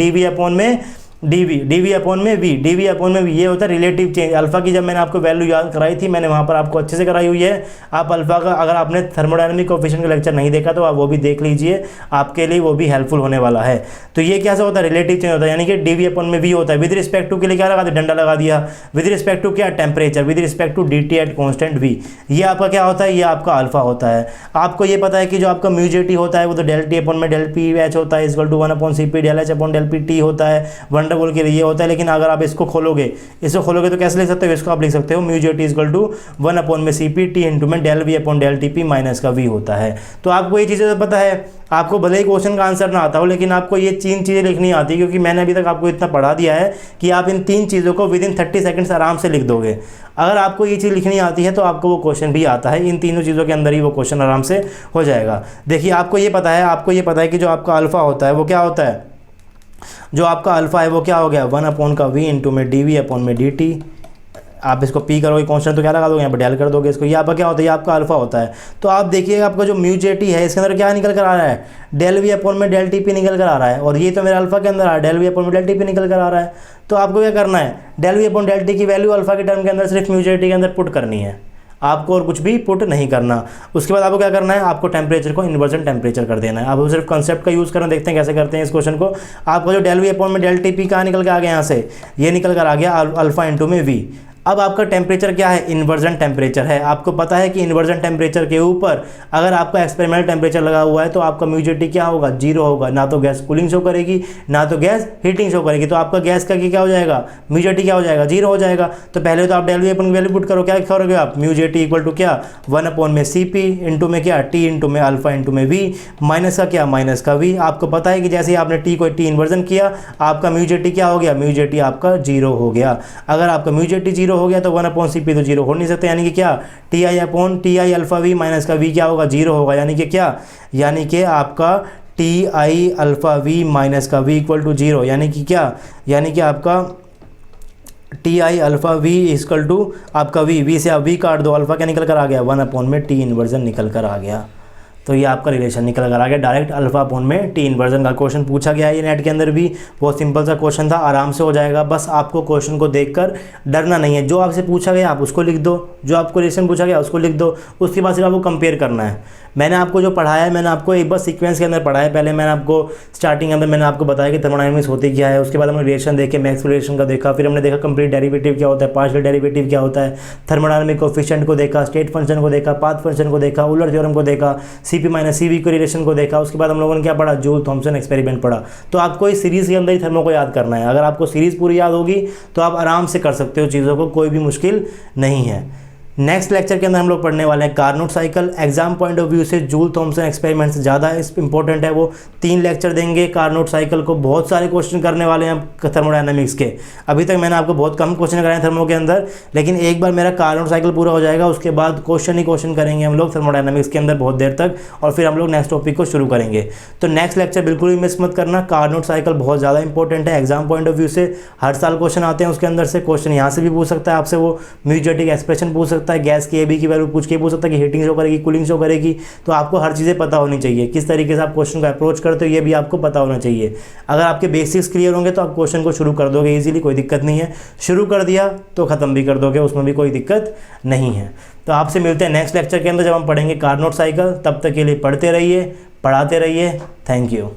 dV/V, ये होता है रिलेटिव चेंज। अल्फा की जब मैंने आपको वैल्यू याद कराई थी, मैंने वहाँ पर आपको अच्छे से कराई हुई है। आप अल्फा का, अगर आपने थर्मोडायनामिक कोएफिशिएंट का लेक्चर नहीं देखा तो आप वो भी देख लीजिए, आपके लिए वो भी हेल्पफुल होने वाला है। तो ये क्या सा होता है, रिलेटिव चेंज होता है, यानी कि dV/V होता है। विद रिस्पेक्ट टू के लिए क्या लगा दिया, डंडा लगा दिया, विद रिस्पेक्ट टू क्या, temperature, with respect to dt at constant v, ये आपका क्या होता है, ये आपका अल्फा होता है। आपको ये पता है कि जो आपका म्यू जे टी होता है वो तो ∆T/∆Ph होता है, इक्वल टू 1/Cp/H/∆Pt होता है, वंडर वॉल के लिए होता है। लेकिन अगर आप इसको खोलोगे तो कैसे लिख सकते हो, इसको आप लिख सकते हो mu J T equal to 1/Cp t into में ∆V/∆Tp माइनस का v होता है। तो आपको ये चीज़ें तो पता है, आपको भले ही क्वेश्चन का आंसर ना आता हो, लेकिन आपको ये 3 चीज़ें लिखनी आती है, क्योंकि मैंने अभी तक आपको इतना पढ़ा दिया है कि आप इन 3 चीज़ों को विद इन 30 सेकंड्स आराम से लिख दोगे। अगर आपको ये चीज़ लिखनी आती है तो आपको वो क्वेश्चन भी आता है, इन तीनों चीज़ों के अंदर ही वो क्वेश्चन आराम से हो जाएगा। देखिए आपको ये पता है कि जो आपका अल्फ़ा होता है वो क्या होता है, जो आपका अल्फ़ा है वो क्या हो गया 1/V इंटू में dV/dt। आप इसको पी करोगे कॉन्स्टेंट तो क्या लगा दोगे, यहाँ पर डेल कर दोगे इसको, ये आपका क्या होता है, ये आपका अल्फ़ा होता है। तो आप देखिएगा आपका जो म्यू जे टी है इसके अंदर क्या निकल कर आ रहा है, ∆V/∆Tp निकल कर आ रहा है, और ये तो मेरा अल्फ़ा के अंदर आ रहा है, ∆V/∆Tp निकल कर आ रहा है। तो आपको क्या करना है, ∆V/∆T की वैल्यू अल्फ़ा के टर्म के अंदर सिर्फ म्यू जे टी के अंदर पुट करनी है, आपको और कुछ भी पुट नहीं करना। उसके बाद आपको क्या करना है, आपको टेम्परेचर को इन्वर्जन टेम्परेचर कर देना है। आप सिर्फ कंसेप्ट का यूज़ करना, देखते हैं कैसे करते हैं इस क्वेश्चन को। आपका जो ∆V/∆Tp कहाँ निकल के आ गया, यहाँ से ये निकल कर आ गया अल्फ़ा इंटू में v। अब आपका टेम्परेचर क्या है, इन्वर्जन टेम्परेचर है। आपको पता है कि इन्वर्जन टेम्परेचर के ऊपर अगर आपका एक्सपेरिमेंटल टेम्परेचर लगा हुआ है तो आपका म्यू जे टी क्या होगा, 0 होगा, ना तो गैस कूलिंग शो करेगी ना तो गैस हीटिंग शो करेगी। तो आपका गैस का क्या हो जाएगा, म्यू जे टी क्या हो जाएगा, 0 हो जाएगा। तो पहले तो आप ∆V की वैल्यू पुट करो, क्या करोगे आप, mu J T equal to क्या 1/Cp इंटू में क्या t इंटू में अल्फा इंटू में v माइनस का क्या, माइनस का v। आपको पता है कि जैसे ही आपने t को t इन्वर्जन किया आपका म्यू जे टी क्या हो गया, म्यू जे टी आपका 0 हो गया। अगर आपका म्यू जे टी 0 जीरो हो गया तो 1/Cp तो जीरो हो नहीं सकता, यानी कि क्या Ti अल्फ़ा वी माइनस का वी क्या होगा, जीरो होगा, यानी कि क्या, यानी कि आपका Ti अल्फ़ा वी माइनस का वी इक्वल टू जीरो, यानी कि क्या, यानी कि आपका Ti alpha V equal to आपका वी से आप वी काट दो, अल्फ़ा क्या निकल कर आ गया 1/T इन्वर्जन निकल कर आ गया। तो ये आपका रिलेशन निकल कर आ गया डायरेक्ट अल्फ़ा/T इन्वर्जन का क्वेश्चन पूछा गया है ये नेट के अंदर भी, बहुत सिंपल सा क्वेश्चन था, आराम से हो जाएगा। बस आपको क्वेश्चन को देखकर डरना नहीं है, जो आपसे पूछा गया आप उसको लिख दो, जो आपको रिलेशन पूछा गया उसको लिख दो, उसके बाद सिर्फ आपको कंपेयर करना है। मैंने आपको जो पढ़ाया है, मैंने आपको एक बार सीक्वेंस के अंदर पढ़ाया है। पहले मैंने आपको स्टार्टिंग के अंदर मैंने आपको बताया कि थर्मोडायनामिक्स होती क्या है, उसके बाद हमने रिलेशन देखे, मैक्सवेल रिलेशन का देखा, फिर हमने देखा कंप्लीट डेरिवेटिव क्या होता है, पार्शियल डेरिवेटिव क्या होता है, थर्मोडायनामिक कोएफिशिएंट को देखा, स्टेट फंक्शन को देखा, पाथ फंक्शन को देखा, यूलर थ्योरम को देखा, Cp माइनस Cv को रिलेशन को देखा। उसके बाद हम लोगों ने क्या पढ़ा, जूल थॉमसन एक्सपेरिमेंट पढ़ा। तो आपको इस सीरीज़ के अंदर ही थर्मो को याद करना है। अगर आपको सीरीज़ पूरी याद होगी तो आप आराम से कर सकते हो चीज़ों को, कोई भी मुश्किल नहीं है। नेक्स्ट लेक्चर के अंदर हम लोग पढ़ने वाले हैं Carnot cycle. Exam point of view से जूल थॉमसन एक्सपेरिमेंट से ज़्यादा इंपॉर्टेंट है, वो 3 लेक्चर देंगे कार्नोट साइकिल को। बहुत सारे क्वेश्चन करने वाले हैं थर्मोडायनामिक्स के। अभी तक मैंने आपको बहुत कम क्वेश्चन कराए हैं थर्मो के अंदर, लेकिन एक बार मेरा कार्नोट साइकिल पूरा हो जाएगा उसके बाद क्वेश्चन ही क्वेश्चन करेंगे हम लोग थर्मोडायनामिक्स के अंदर बहुत देर तक, और फिर हम लोग नेक्स्ट टॉपिक को शुरू करेंगे। तो नेक्स्ट लेक्चर बिल्कुल भी मिस मत करना। कार्नोट साइकिल बहुत ज़्यादा इंपॉर्टेंट है एग्जाम पॉइंट ऑफ व्यू से। हर साल क्वेश्चन आते हैं उसके अंदर से, क्वेश्चन यहाँ से भी पूछ सकता है आपसे, वो म्यूजेटिक एक्सप्रेशन पूछ सकता है, गैस की AB की वैल्यू पूछ के पूछ सकता है कि हीटिंग शो करेगी, कूलिंग शो करेगी। तो आपको हर चीज़ें पता होनी चाहिए, किस तरीके से आप क्वेश्चन को अप्रोच करते हो ये भी आपको पता होना चाहिए। अगर आपके बेसिक्स क्लियर होंगे तो आप क्वेश्चन को शुरू कर दोगे इजीली, कोई दिक्कत नहीं है। शुरू कर दिया तो ख़त्म भी कर दोगे, उसमें भी कोई दिक्कत नहीं है। तो आपसे मिलते हैं नेक्स्ट लेक्चर के अंदर जब हम पढ़ेंगे कार्नोट साइकिल। तब तक के लिए पढ़ते रहिए, पढ़ाते रहिए। Thank you.